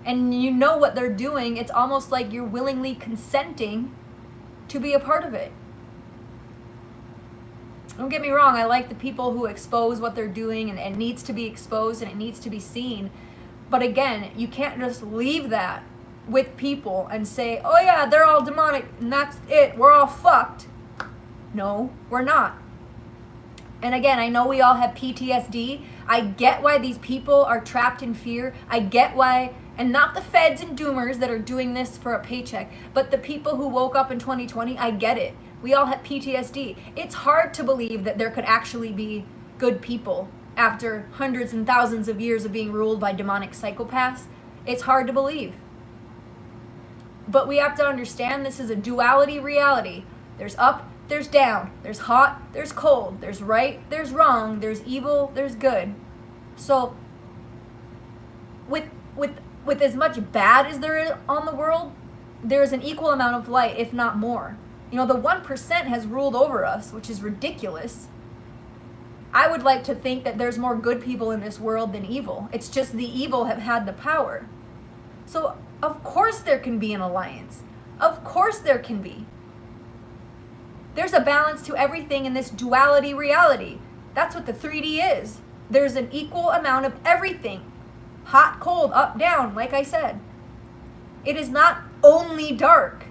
and you know what they're doing. It's almost like you're willingly consenting to be a part of it. Don't get me wrong, I like the people who expose what they're doing, and it needs to be exposed and it needs to be seen. But again, you can't just leave that with people and say, oh yeah, they're all demonic and that's it, we're all fucked. No, we're not. And again, I know we all have PTSD. I get why these people are trapped in fear. I get why, and not the feds and doomers that are doing this for a paycheck, but the people who woke up in 2020, I get it. We all have PTSD. It's hard to believe that there could actually be good people after hundreds and thousands of years of being ruled by demonic psychopaths. It's hard to believe. But we have to understand this is a duality reality. There's up, there's down, there's hot, there's cold, there's right, there's wrong, there's evil, there's good. So with as much bad as there is on the world, there's an equal amount of light, if not more. You know, the 1% has ruled over us, which is ridiculous. I would like to think that there's more good people in this world than evil. It's just the evil have had the power. So of course there can be an alliance. Of course there can be. There's a balance to everything in this duality reality. That's what the 3D is. There's an equal amount of everything. Hot, cold, up, down, like I said. It is not only dark.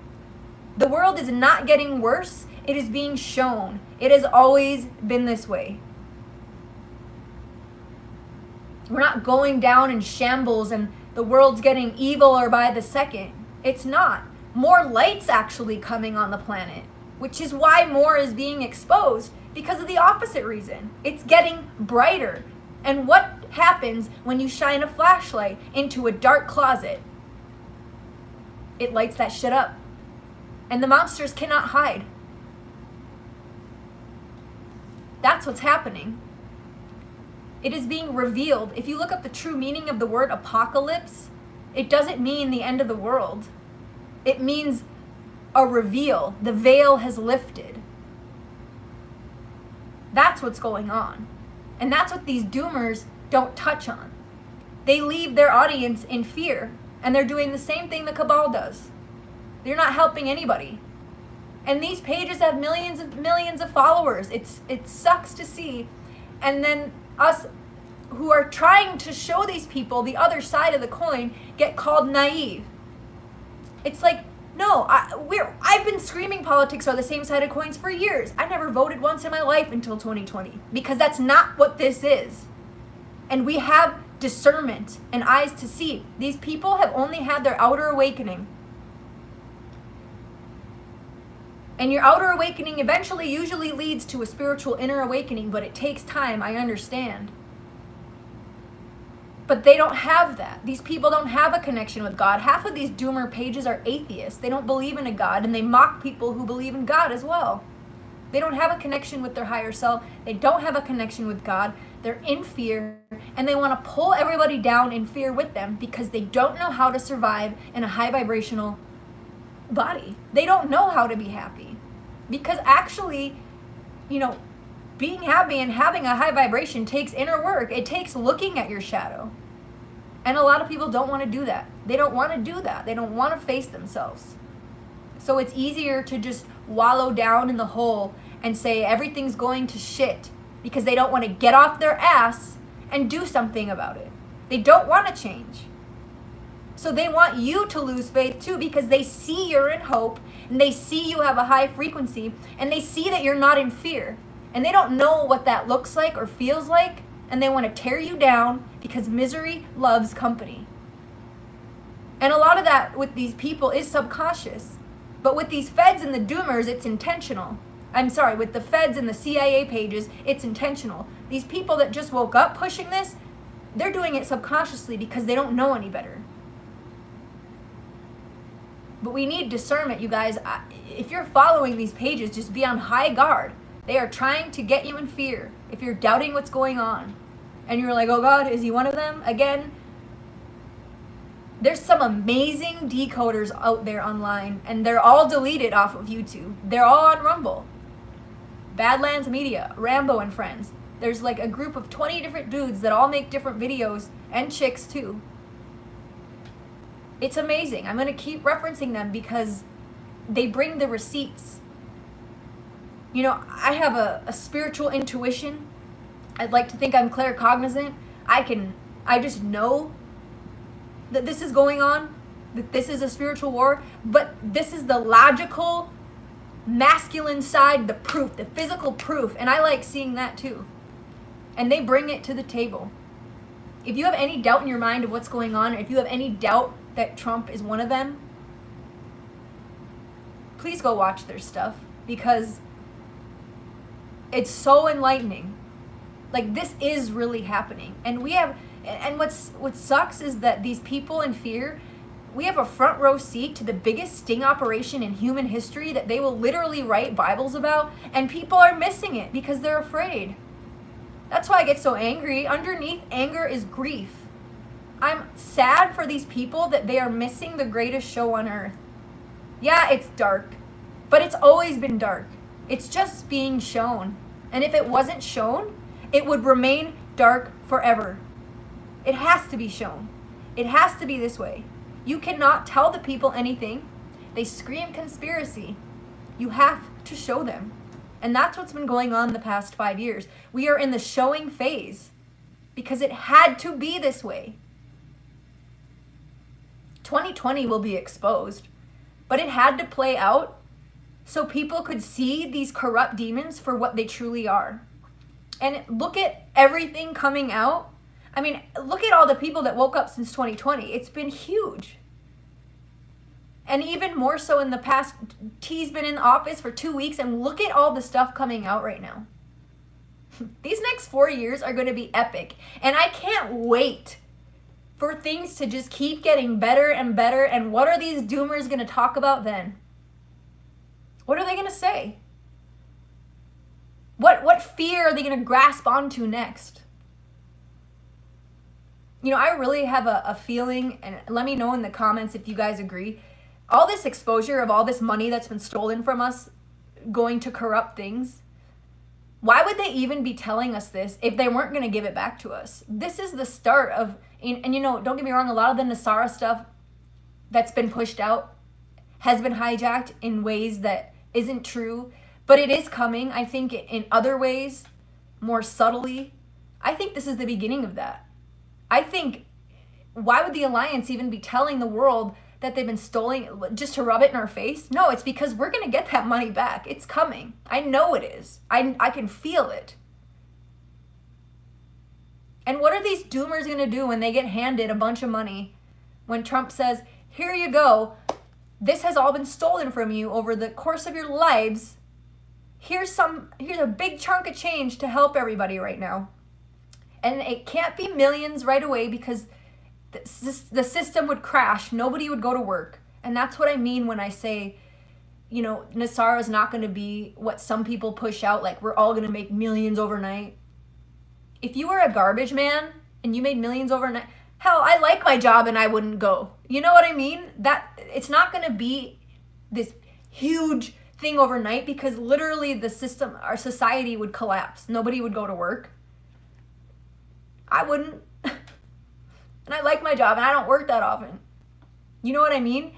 The world is not getting worse. It is being shown. It has always been this way. We're not going down in shambles and the world's getting eviler by the second. It's not. More light's actually coming on the planet, which is why more is being exposed, because of the opposite reason. It's getting brighter. And what happens when you shine a flashlight into a dark closet? It lights that shit up. And the monsters cannot hide. That's what's happening. It is being revealed. If you look up the true meaning of the word apocalypse, it doesn't mean the end of the world. It means a reveal. The veil has lifted. That's what's going on. And that's what these doomers don't touch on. They leave their audience in fear, and they're doing the same thing the cabal does. They're not helping anybody. And these pages have millions of followers. It sucks to see. And then us who are trying to show these people the other side of the coin get called naive. It's like, no, I've been screaming politics are the same side of coins for years. I never voted once in my life until 2020, because that's not what this is. And we have discernment and eyes to see. These people have only had their outer awakening. And your outer awakening eventually usually leads to a spiritual inner awakening, but it takes time, I understand. But they don't have that. These people don't have a connection with God. Half of these doomer pages are atheists. They don't believe in a God, and they mock people who believe in God as well. They don't have a connection with their higher self. They don't have a connection with God. They're in fear, and they want to pull everybody down in fear with them because they don't know how to survive in a high vibrational body. They don't know how to be happy. Because actually, being happy and having a high vibration takes inner work. It takes looking at your shadow. And a lot of people don't want to do that. They don't want to do that. They don't want to face themselves. So it's easier to just wallow down in the hole and say everything's going to shit because they don't want to get off their ass and do something about it. They don't want to change. So they want you to lose faith too, because they see you're in hope and they see you have a high frequency and they see that you're not in fear. And they don't know what that looks like or feels like, and they want to tear you down because misery loves company. And a lot of that with these people is subconscious. But with these feds and the doomers, it's intentional. With the feds and the CIA pages, it's intentional. These people that just woke up pushing this, they're doing it subconsciously because they don't know any better. But we need discernment, you guys. If you're following these pages, just be on high guard. They are trying to get you in fear. If you're doubting what's going on and you're like, oh God, is he one of them? Again, there's some amazing decoders out there online, and they're all deleted off of YouTube. They're all on Rumble. Badlands Media, Rambo and Friends. There's like a group of 20 different dudes that all make different videos, and chicks too. It's amazing. I'm going to keep referencing them because they bring the receipts. I have a spiritual intuition. I'd like to think I'm claircognizant. I just know that this is going on, that this is a spiritual war, but this is the logical, masculine side, the proof, the physical proof, and I like seeing that too. And they bring it to the table. If you have any doubt in your mind of what's going on, if you have any doubt that Trump is one of them, please go watch their stuff, because it's so enlightening. Like, this is really happening. And what sucks is that these people in fear, We have a front row seat to the biggest sting operation in human history that they will literally write Bibles about, and people are missing it because they're afraid. That's why I get so angry. Underneath anger is grief. I'm sad for these people that they are missing the greatest show on earth. Yeah, it's dark, but it's always been dark. It's just being shown. And if it wasn't shown, it would remain dark forever. It has to be shown. It has to be this way. You cannot tell the people anything. They scream conspiracy. You have to show them. And that's what's been going on the past 5 years. We are in the showing phase because it had to be this way. 2020 will be exposed, but it had to play out so people could see these corrupt demons for what they truly are. And look at everything coming out. I mean, look at all the people that woke up since 2020. It's been huge. And even more so in the past, T's been in office for 2 weeks, and look at all the stuff coming out right now. These next 4 years are going to be epic. And I can't wait for things to just keep getting better and better. And what are these doomers going to talk about then? What are they going to say? What fear are they going to grasp onto next? You know, I really have a feeling, and let me know in the comments if you guys agree, all this exposure of all this money that's been stolen from us going to corrupt things, why would they even be telling us this if they weren't going to give it back to us? This is the start of, and you know, don't get me wrong, a lot of the NESARA stuff that's been pushed out has been hijacked in ways that isn't true, but it is coming, I think, in other ways, more subtly. I think this is the beginning of that. I think, why would the Alliance even be telling the world that they've been stealing just to rub it in our face? No, it's because we're going to get that money back. It's coming. I know it is. I can feel it. And what are these doomers going to do when they get handed a bunch of money? When Trump says, here you go, this has all been stolen from you over the course of your lives. Here's a big chunk of change to help everybody right now. And it can't be millions right away because the system would crash. Nobody would go to work. And that's what I mean when I say, you know, NESARA is not going to be what some people push out, like we're all going to make millions overnight. If you were a garbage man and you made millions overnight, hell, I like my job and I wouldn't go. You know what I mean? That it's not going to be this huge thing overnight because literally the system, our society would collapse. Nobody would go to work. I wouldn't. And I like my job and I don't work that often. You know what I mean?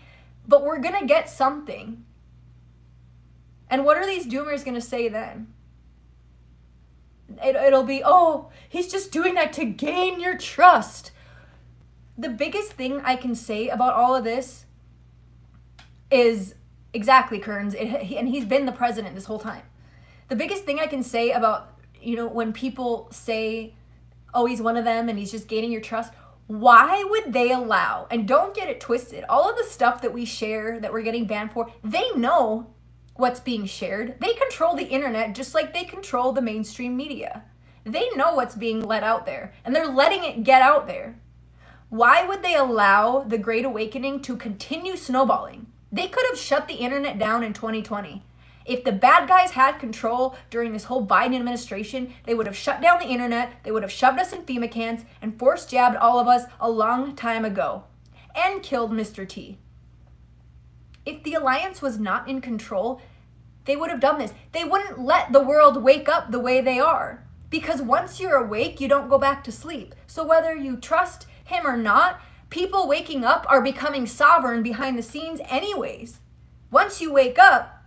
But we're going to get something. And what are these doomers going to say then? It'll be, oh, he's just doing that to gain your trust. The biggest thing I can say about all of this is, exactly, Kearns, and he's been the president this whole time. The biggest thing I can say about, you know, when people say, oh, he's one of them and he's just gaining your trust, why would they allow, and don't get it twisted, all of the stuff that we share that we're getting banned for, they know what's being shared. They control the internet just like they control the mainstream media. They know what's being let out there, and they're letting it get out there. Why would they allow the Great Awakening to continue snowballing? They could have shut the internet down in 2020. If the bad guys had control during this whole Biden administration, they would have shut down the internet, they would have shoved us in FEMA cans and force jabbed all of us a long time ago and killed Mr. T. If the Alliance was not in control, they would have done this. They wouldn't let the world wake up the way they are. Because once you're awake, you don't go back to sleep. So whether you trust him or not, people waking up are becoming sovereign behind the scenes anyways. Once you wake up,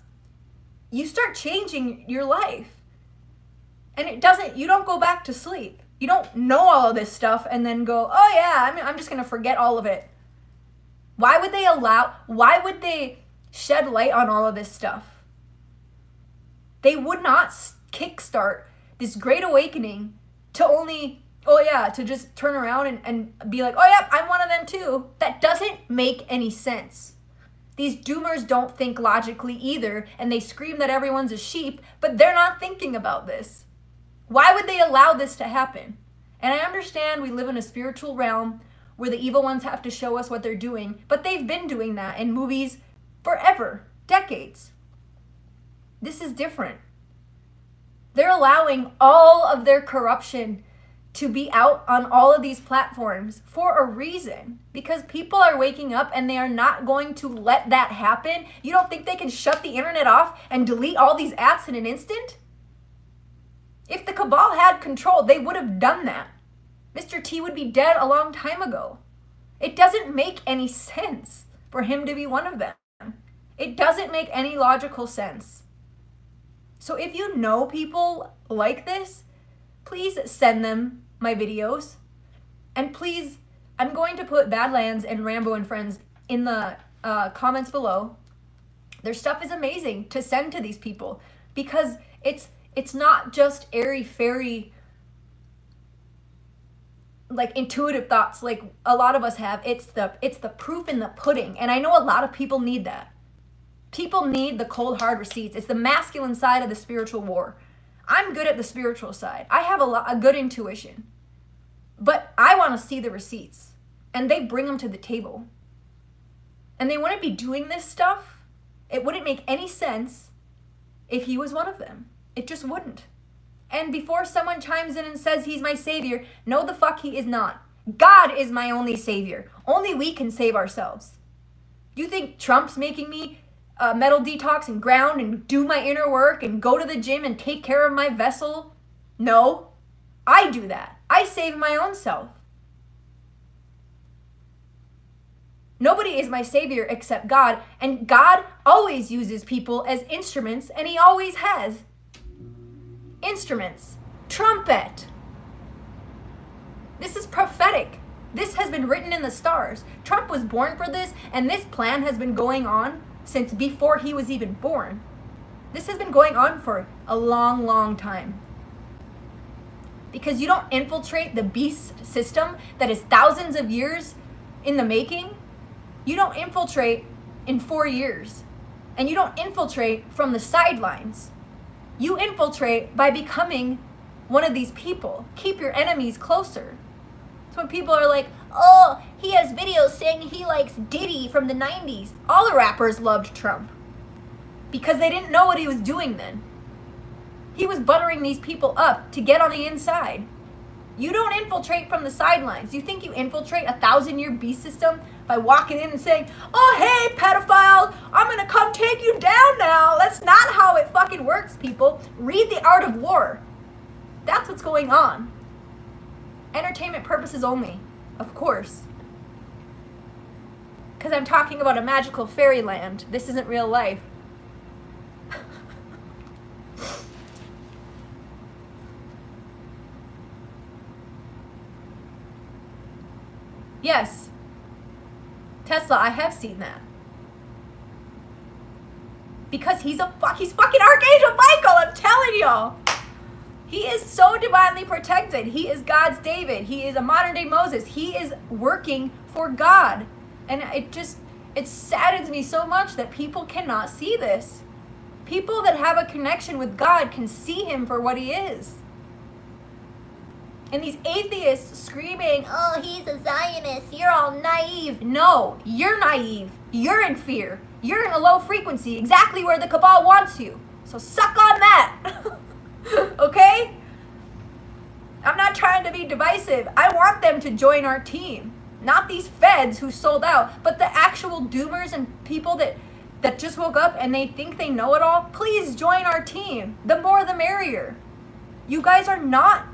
you start changing your life. And you don't go back to sleep. You don't know all of this stuff and then go, oh yeah, I'm just going to forget all of it. Why would they shed light on all of this stuff? They would not kickstart this Great Awakening to only, to just turn around and be like, oh yeah, I'm one of them too. That doesn't make any sense. These doomers don't think logically either, and they scream that everyone's a sheep, but they're not thinking about this. Why would they allow this to happen? And I understand we live in a spiritual realm where the evil ones have to show us what they're doing, but they've been doing that in movies forever, decades. This is different. They're allowing all of their corruption to be out on all of these platforms for a reason, because people are waking up and they are not going to let that happen. You don't think they can shut the internet off and delete all these apps in an instant? If the cabal had control, they would have done that. Mr. T would be dead a long time ago. It doesn't make any sense for him to be one of them. It doesn't make any logical sense. So if you know people like this, please send them my videos. And please, I'm going to put Badlands and Rambo and Friends in the comments below. Their stuff is amazing to send to these people, because it's not just airy-fairy, like intuitive thoughts like a lot of us have. It's the proof in the pudding. And I know a lot of people need that. People need the cold hard receipts. It's the masculine side of the spiritual war. I'm good at the spiritual side. I have a good intuition. But I want to see the receipts. And they bring them to the table. And they wouldn't be doing this stuff. It wouldn't make any sense if he was one of them. It just wouldn't. And before someone chimes in and says he's my savior, no the fuck he is not. God is my only savior. Only we can save ourselves. Do you think Trump's making me metal detox and ground and do my inner work and go to the gym and take care of my vessel? No, I do that. I save my own self. Nobody is my savior except God, and God always uses people as instruments, and he always has. Instruments. Trumpet. This is prophetic. This has been written in the stars. Trump was born for this, and this plan has been going on since before he was even born. This has been going on for a long, long time. Because you don't infiltrate the beast system that is thousands of years in the making. You don't infiltrate in 4 years. And you don't infiltrate from the sidelines. You infiltrate by becoming one of these people. Keep your enemies closer. So when people are like, oh, he has videos saying he likes Diddy from the 90s. All the rappers loved Trump because they didn't know what he was doing then. He was buttering these people up to get on the inside. You don't infiltrate from the sidelines. You think you infiltrate a 1,000-year beast system by walking in and saying, oh, hey, pedophile, I'm going to come take you down now. That's not how it fucking works, people. Read The Art of War. That's what's going on. Entertainment purposes only, of course. Because I'm talking about a magical fairyland. This isn't real life. Yes. Tesla, I have seen that. Because he's fucking Archangel Michael, I'm telling y'all. He is so divinely protected. He is God's David. He is a modern day Moses. He is working for God. And it saddens me so much that people cannot see this. People that have a connection with God can see him for what he is. And these atheists screaming, oh, he's a Zionist, you're all naive. No, you're naive. You're in fear. You're in a low frequency, exactly where the cabal wants you. So suck on that. Okay? I'm not trying to be divisive. I want them to join our team. Not these feds who sold out, but the actual doomers and people that just woke up and they think they know it all. Please join our team. The more the merrier. You guys are not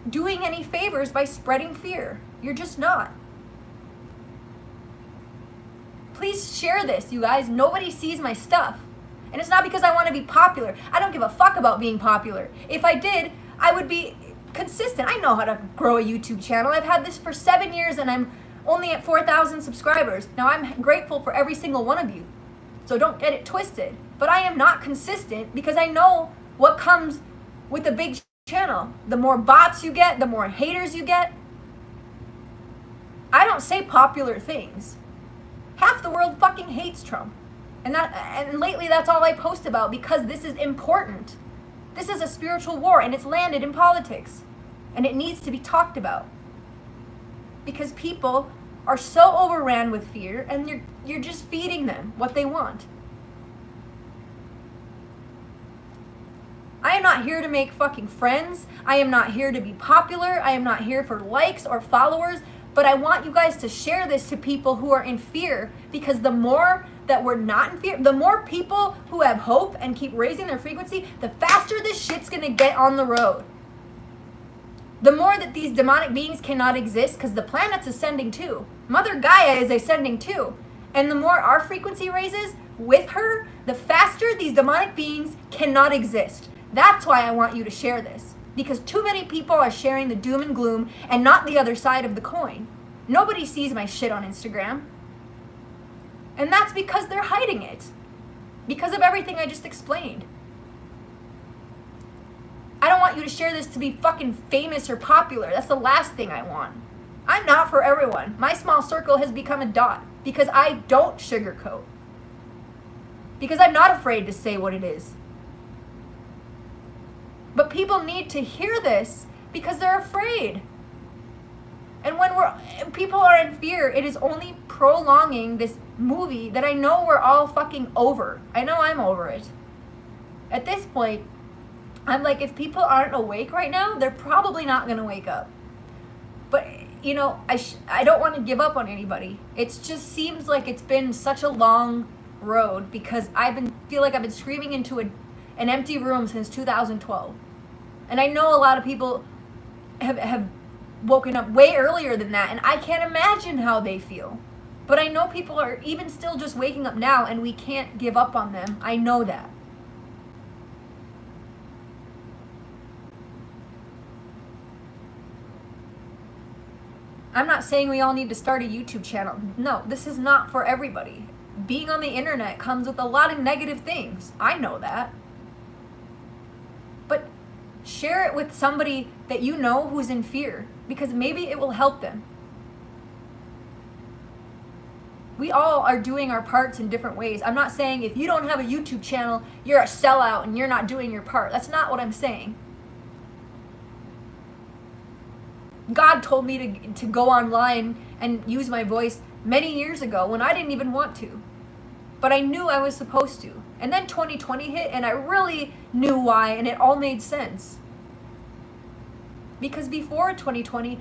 doing any favors by spreading fear. You're just not. Please share this, you guys. Nobody sees my stuff. And it's not because I want to be popular. I don't give a fuck about being popular. If I did, I would be consistent. I know how to grow a YouTube channel. I've had this for 7 years and I'm only at 4,000 subscribers. Now I'm grateful for every single one of you. So don't get it twisted. But I am not consistent because I know what comes with a big channel. The more bots you get, the more haters you get. I don't say popular things. Half the world fucking hates Trump. And lately that's all I post about because this is important. This is a spiritual war and it's landed in politics. And it needs to be talked about. because people are so overran with fear, and you're just feeding them what they want. I am not here to make fucking friends. I am not here to be popular. I am not here for likes or followers. But I want you guys to share this to people who are in fear, because the more that we're not in fear, the more people who have hope and keep raising their frequency, the faster this shit's gonna get on the road. The more that these demonic beings cannot exist, because the planet's ascending too. Mother Gaia is ascending too. And the more our frequency raises with her, the faster these demonic beings cannot exist. That's why I want you to share this, because too many people are sharing the doom and gloom and not the other side of the coin. Nobody sees my shit on Instagram. And that's because they're hiding it, because of everything I just explained. I don't want you to share this to be fucking famous or popular. That's the last thing I want. I'm not for everyone. My small circle has become a dot because I don't sugarcoat. Because I'm not afraid to say what it is. But people need to hear this because they're afraid. And when people are in fear, it is only prolonging this movie that I know we're all fucking over. I know I'm over it. At this point, I'm like, if people aren't awake right now, they're probably not going to wake up. But, you know, I don't want to give up on anybody. It just seems like it's been such a long road because feel like I've been screaming into an empty room since 2012. And I know a lot of people have woken up way earlier than that, and I can't imagine how they feel. But I know people are even still just waking up now, and we can't give up on them. I know that. I'm not saying we all need to start a YouTube channel. No, this is not for everybody. Being on the internet comes with a lot of negative things. I know that. But share it with somebody that you know who's in fear, because maybe it will help them. We all are doing our parts in different ways. I'm not saying if you don't have a YouTube channel, you're a sellout and you're not doing your part. That's not what I'm saying. God told me to go online and use my voice many years ago when I didn't even want to. But I knew I was supposed to. And then 2020 hit and I really knew why, and it all made sense. Because before 2020,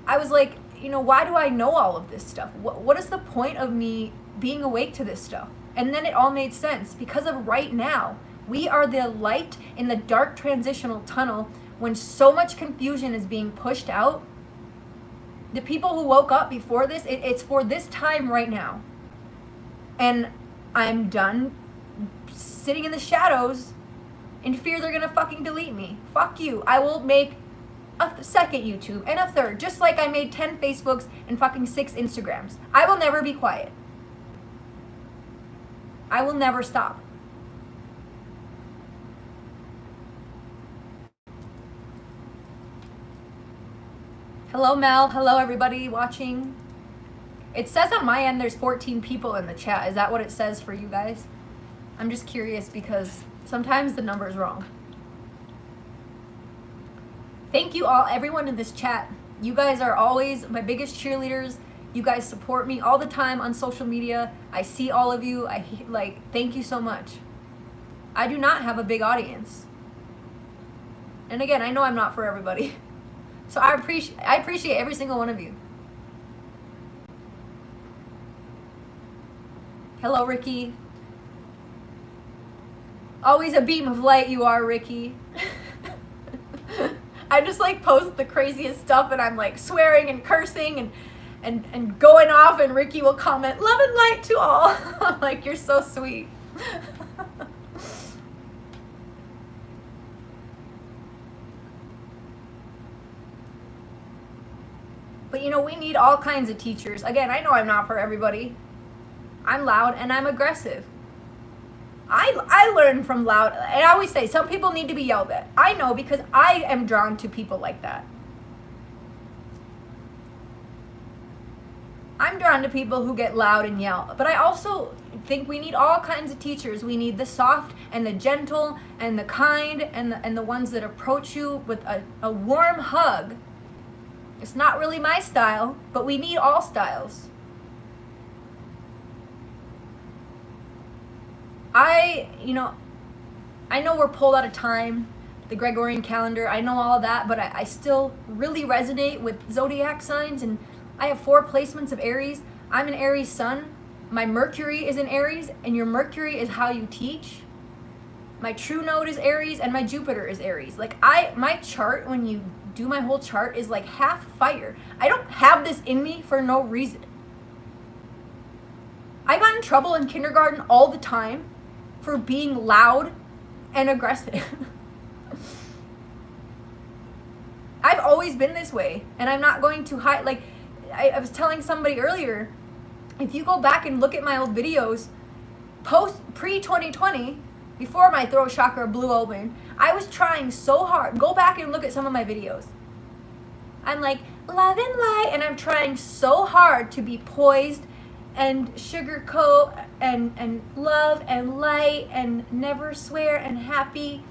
I was like, you know, why do I know all of this stuff? What is the point of me being awake to this stuff? And then it all made sense because of right now. We are the light in the dark transitional tunnel when so much confusion is being pushed out. The people who woke up before this, it's for this time right now. And I'm done sitting in the shadows in fear they're gonna fucking delete me. Fuck you. I will make a second YouTube and a third, just like I made 10 Facebooks and fucking 6 Instagrams. I will never be quiet. I will never stop. Hello, Mel. Hello, everybody watching. It says on my end there's 14 people in the chat. Is that what it says for you guys? I'm just curious because sometimes the number is wrong. Thank you all, everyone in this chat. You guys are always my biggest cheerleaders. You guys support me all the time on social media. I see all of you. Thank you so much. I do not have a big audience. And again, I know I'm not for everybody. So I appreciate every single one of you. Hello, Ricky. Always a beam of light you are, Ricky. I just post the craziest stuff and I'm swearing and cursing and going off, and Ricky will comment, "Love and light to all." I'm like, you're so sweet. But you know, we need all kinds of teachers. Again, I know I'm not for everybody. I'm loud and I'm aggressive. I learn from loud, and I always say some people need to be yelled at. I know, because I am drawn to people like that. I'm drawn to people who get loud and yell. But I also think we need all kinds of teachers. We need the soft and the gentle and the kind and the ones that approach you with a warm hug It's not really my style, but we need all styles. I know we're pulled out of time, the Gregorian calendar, I know all of that, but I still really resonate with zodiac signs, and I have 4 placements of Aries. I'm an Aries sun. My Mercury is in Aries, and your Mercury is how you teach. My true node is Aries, and my Jupiter is Aries. Like my chart, when you do my whole chart, is like half fire. I don't have this in me for no reason. I got in trouble in kindergarten all the time for being loud and aggressive. I've always been this way, and I'm not going to hide. Like I was telling somebody earlier, if you go back and look at my old videos, pre-2020, before my throat chakra blew open, I was trying so hard. Go back and look at some of my videos. I'm like, love and light, and I'm trying so hard to be poised and sugarcoat and love and light and never swear and happy,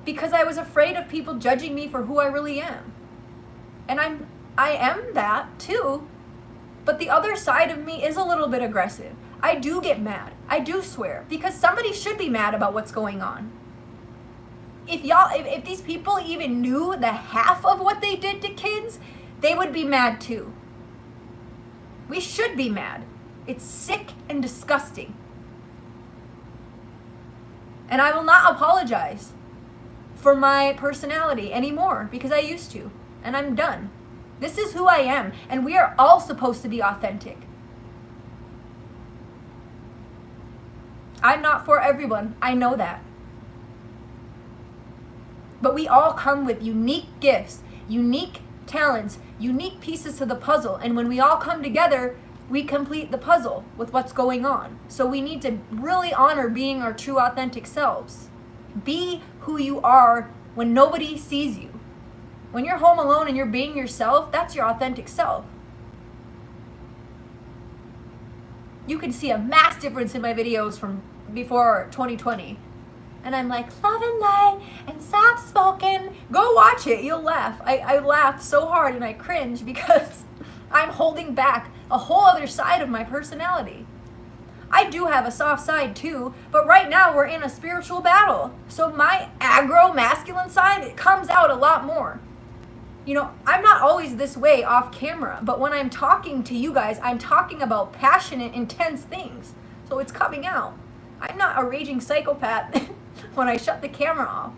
because I was afraid of people judging me for who I really am. And I am that too, but the other side of me is a little bit aggressive. I do get mad. I do swear, because somebody should be mad about what's going on. If these people even knew the half of what they did to kids, they would be mad too. We should be mad. It's sick and disgusting. And I will not apologize for my personality anymore, because I used to, and I'm done. This is who I am, and we are all supposed to be authentic. I'm not for everyone, I know that. But we all come with unique gifts, unique talents, unique pieces to the puzzle, and when we all come together, we complete the puzzle with what's going on. So we need to really honor being our true authentic selves. Be who you are when nobody sees you. When you're home alone and you're being yourself, that's your authentic self. You can see a mass difference in my videos from before 2020. And I'm like, love and light and soft spoken. Go watch it, you'll laugh. I laugh so hard and I cringe because I'm holding back a whole other side of my personality. I do have a soft side too, but right now we're in a spiritual battle. So my aggro masculine side, it comes out a lot more. You know, I'm not always this way off camera, but when I'm talking to you guys, I'm talking about passionate, intense things. So it's coming out. I'm not a raging psychopath when I shut the camera off.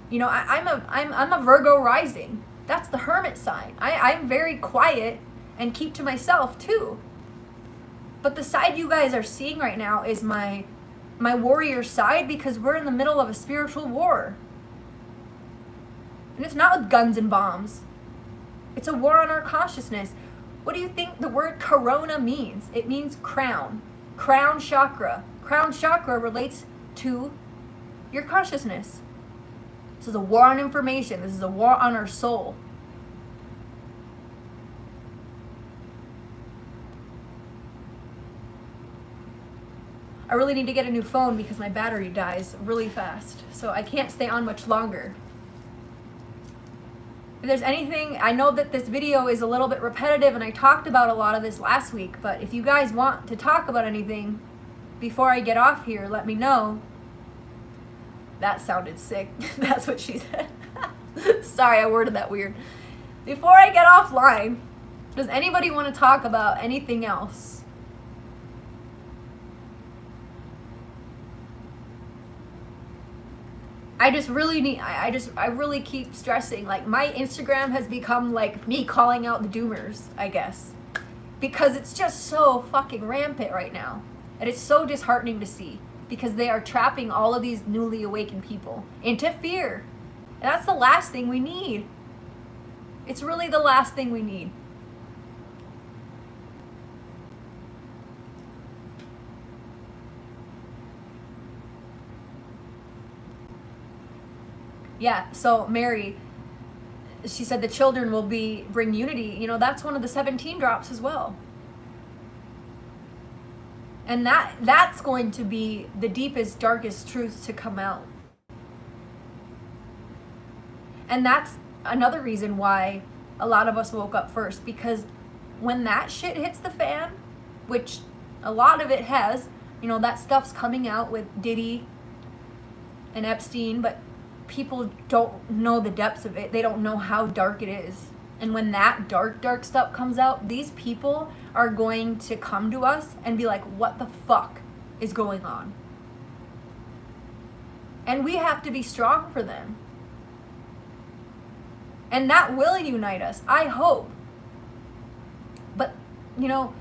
You know, I'm a Virgo rising. That's the hermit sign. I'm very quiet and keep to myself too. But the side you guys are seeing right now is my warrior side, because we're in the middle of a spiritual war. And it's not with guns and bombs. It's a war on our consciousness. What do you think the word corona means? It means crown. Crown chakra. Crown chakra relates to your consciousness. This is a war on information. This is a war on our soul. I really need to get a new phone because my battery dies really fast. So I can't stay on much longer. If there's anything, I know that this video is a little bit repetitive and I talked about a lot of this last week, but if you guys want to talk about anything before I get off here, let me know. That sounded sick. That's what she said. Sorry, I worded that weird. Before I get offline, does anybody want to talk about anything else? I just really need, I really keep stressing, like my Instagram has become like me calling out the doomers, I guess. Because it's just so fucking rampant right now. And it's so disheartening to see, because they are trapping all of these newly awakened people into fear. And that's the last thing we need. It's really the last thing we need. Yeah, so Mary, she said the children will bring unity. You know, that's one of the 17 drops as well. And that's going to be the deepest, darkest truths to come out. And that's another reason why a lot of us woke up first, because when that shit hits the fan, which a lot of it has, you know, that stuff's coming out with Diddy and Epstein, but people don't know the depths of it. They don't know how dark it is. And when that dark stuff comes out, these people are going to come to us and be like, what the fuck is going on? And we have to be strong for them. And that will unite us, I hope. But, you know,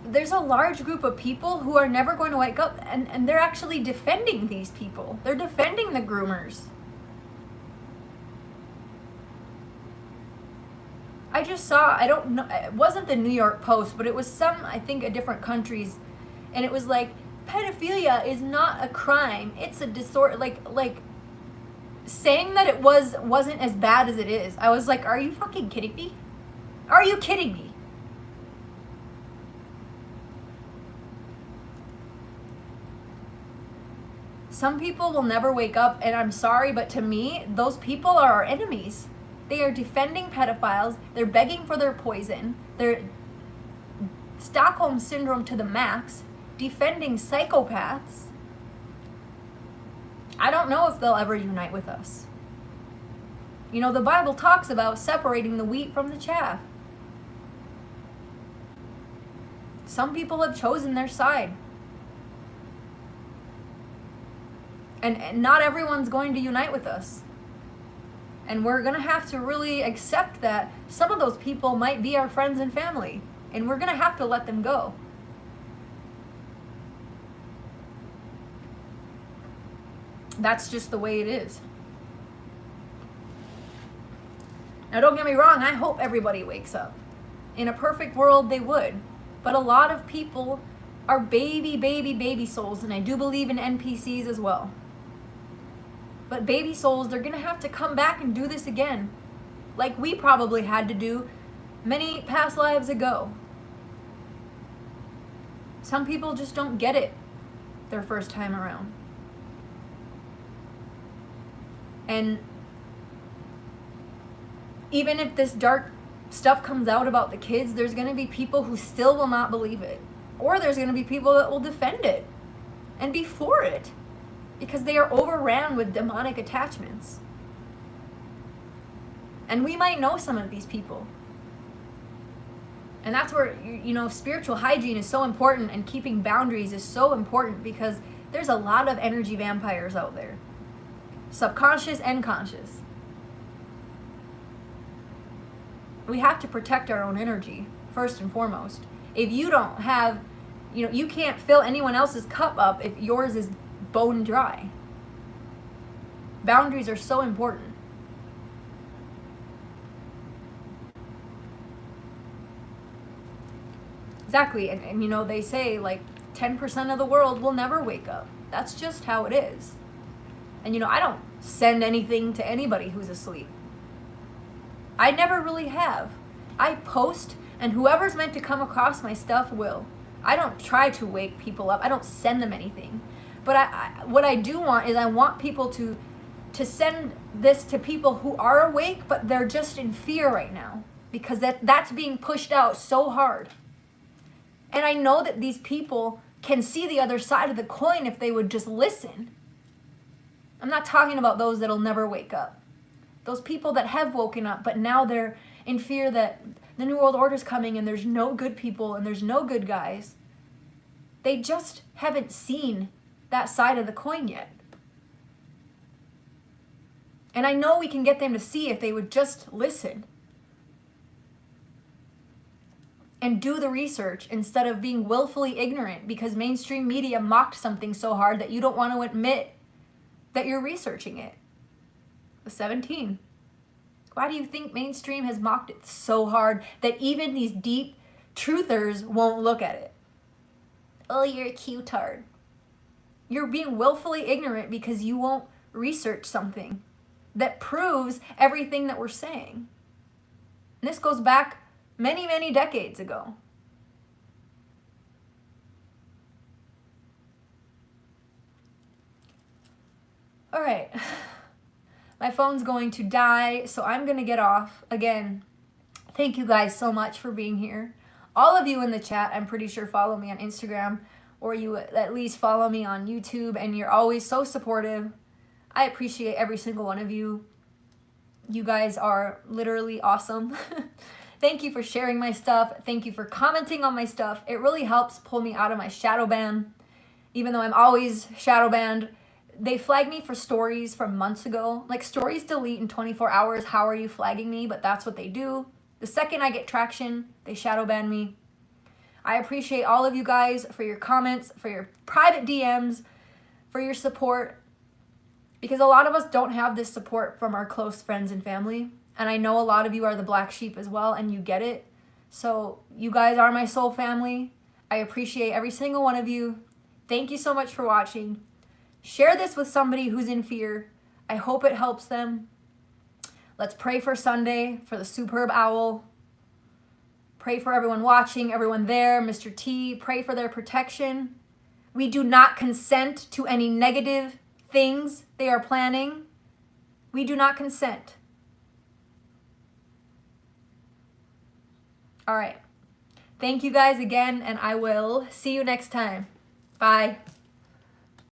there's a large group of people who are never going to wake up, and they're actually defending these people. They're defending the groomers. I just saw, I don't know, it wasn't the New York Post, but it was some, I think, a different countries, and it was like, pedophilia is not a crime. It's a disorder, like saying that it wasn't as bad as it is. I was like, are you fucking kidding me? Are you kidding me? Some people will never wake up, and I'm sorry, but to me, those people are our enemies. They are defending pedophiles. They're begging for their poison. They're Stockholm Syndrome to the max, defending psychopaths. I don't know if they'll ever unite with us. You know, the Bible talks about separating the wheat from the chaff. Some people have chosen their side. And not everyone's going to unite with us. And we're going to have to really accept that some of those people might be our friends and family. And we're going to have to let them go. That's just the way it is. Now, don't get me wrong, I hope everybody wakes up. In a perfect world, they would. But a lot of people are baby souls, and I do believe in NPCs as well. But baby souls, they're going to have to come back and do this again, like we probably had to do many past lives ago. Some people just don't get it their first time around. And even if this dark stuff comes out about the kids, there's going to be people who still will not believe it. Or there's going to be people that will defend it and be for it, because they are overran with demonic attachments. And we might know some of these people. And that's where, you know, spiritual hygiene is so important, and keeping boundaries is so important, because there's a lot of energy vampires out there. Subconscious and conscious. We have to protect our own energy, first and foremost. If you don't have, you know, you can't fill anyone else's cup up if yours is bone dry. Boundaries are so important. Exactly, and you know, they say like 10% of the world will never wake up. That's just how it is. And you know, I don't send anything to anybody who's asleep. I never really have. I post, and whoever's meant to come across my stuff will. I don't try to wake people up. I don't send them anything. But what I do want is, I want people to send this to people who are awake, but they're just in fear right now, because that's being pushed out so hard. And I know that these people can see the other side of the coin if they would just listen. I'm not talking about those that'll never wake up. Those people that have woken up, but now they're in fear that the New World Order's coming and there's no good people and there's no good guys. They just haven't seen that side of the coin yet. And I know we can get them to see if they would just listen and do the research, instead of being willfully ignorant because mainstream media mocked something so hard that you don't want to admit that you're researching it. The 17. Why do you think mainstream has mocked it so hard that even these deep truthers won't look at it? Oh, you're a cutard. You're being willfully ignorant because you won't research something that proves everything that we're saying. And this goes back many decades ago. All right. My phone's going to die, so I'm going to get off. Again, thank you guys so much for being here. All of you in the chat, I'm pretty sure, follow me on Instagram, or you at least follow me on YouTube, and you're always so supportive. I appreciate every single one of you. You guys are literally awesome. Thank you for sharing my stuff. Thank you for commenting on my stuff. It really helps pull me out of my shadow ban. Even though I'm always shadow banned, they flagged me for stories from months ago. Like, stories delete in 24 hours. How are you flagging me? But that's what they do. The second I get traction, they shadow ban me. I appreciate all of you guys for your comments, for your private DMs, for your support. Because a lot of us don't have this support from our close friends and family. And I know a lot of you are the black sheep as well, and you get it. So you guys are my soul family. I appreciate every single one of you. Thank you so much for watching. Share this with somebody who's in fear. I hope it helps them. Let's pray for Sunday, for the superb owl. Pray for everyone watching, everyone there, Mr. T. Pray for their protection. We do not consent to any negative things they are planning. We do not consent. All right. Thank you guys again, and I will see you next time. Bye.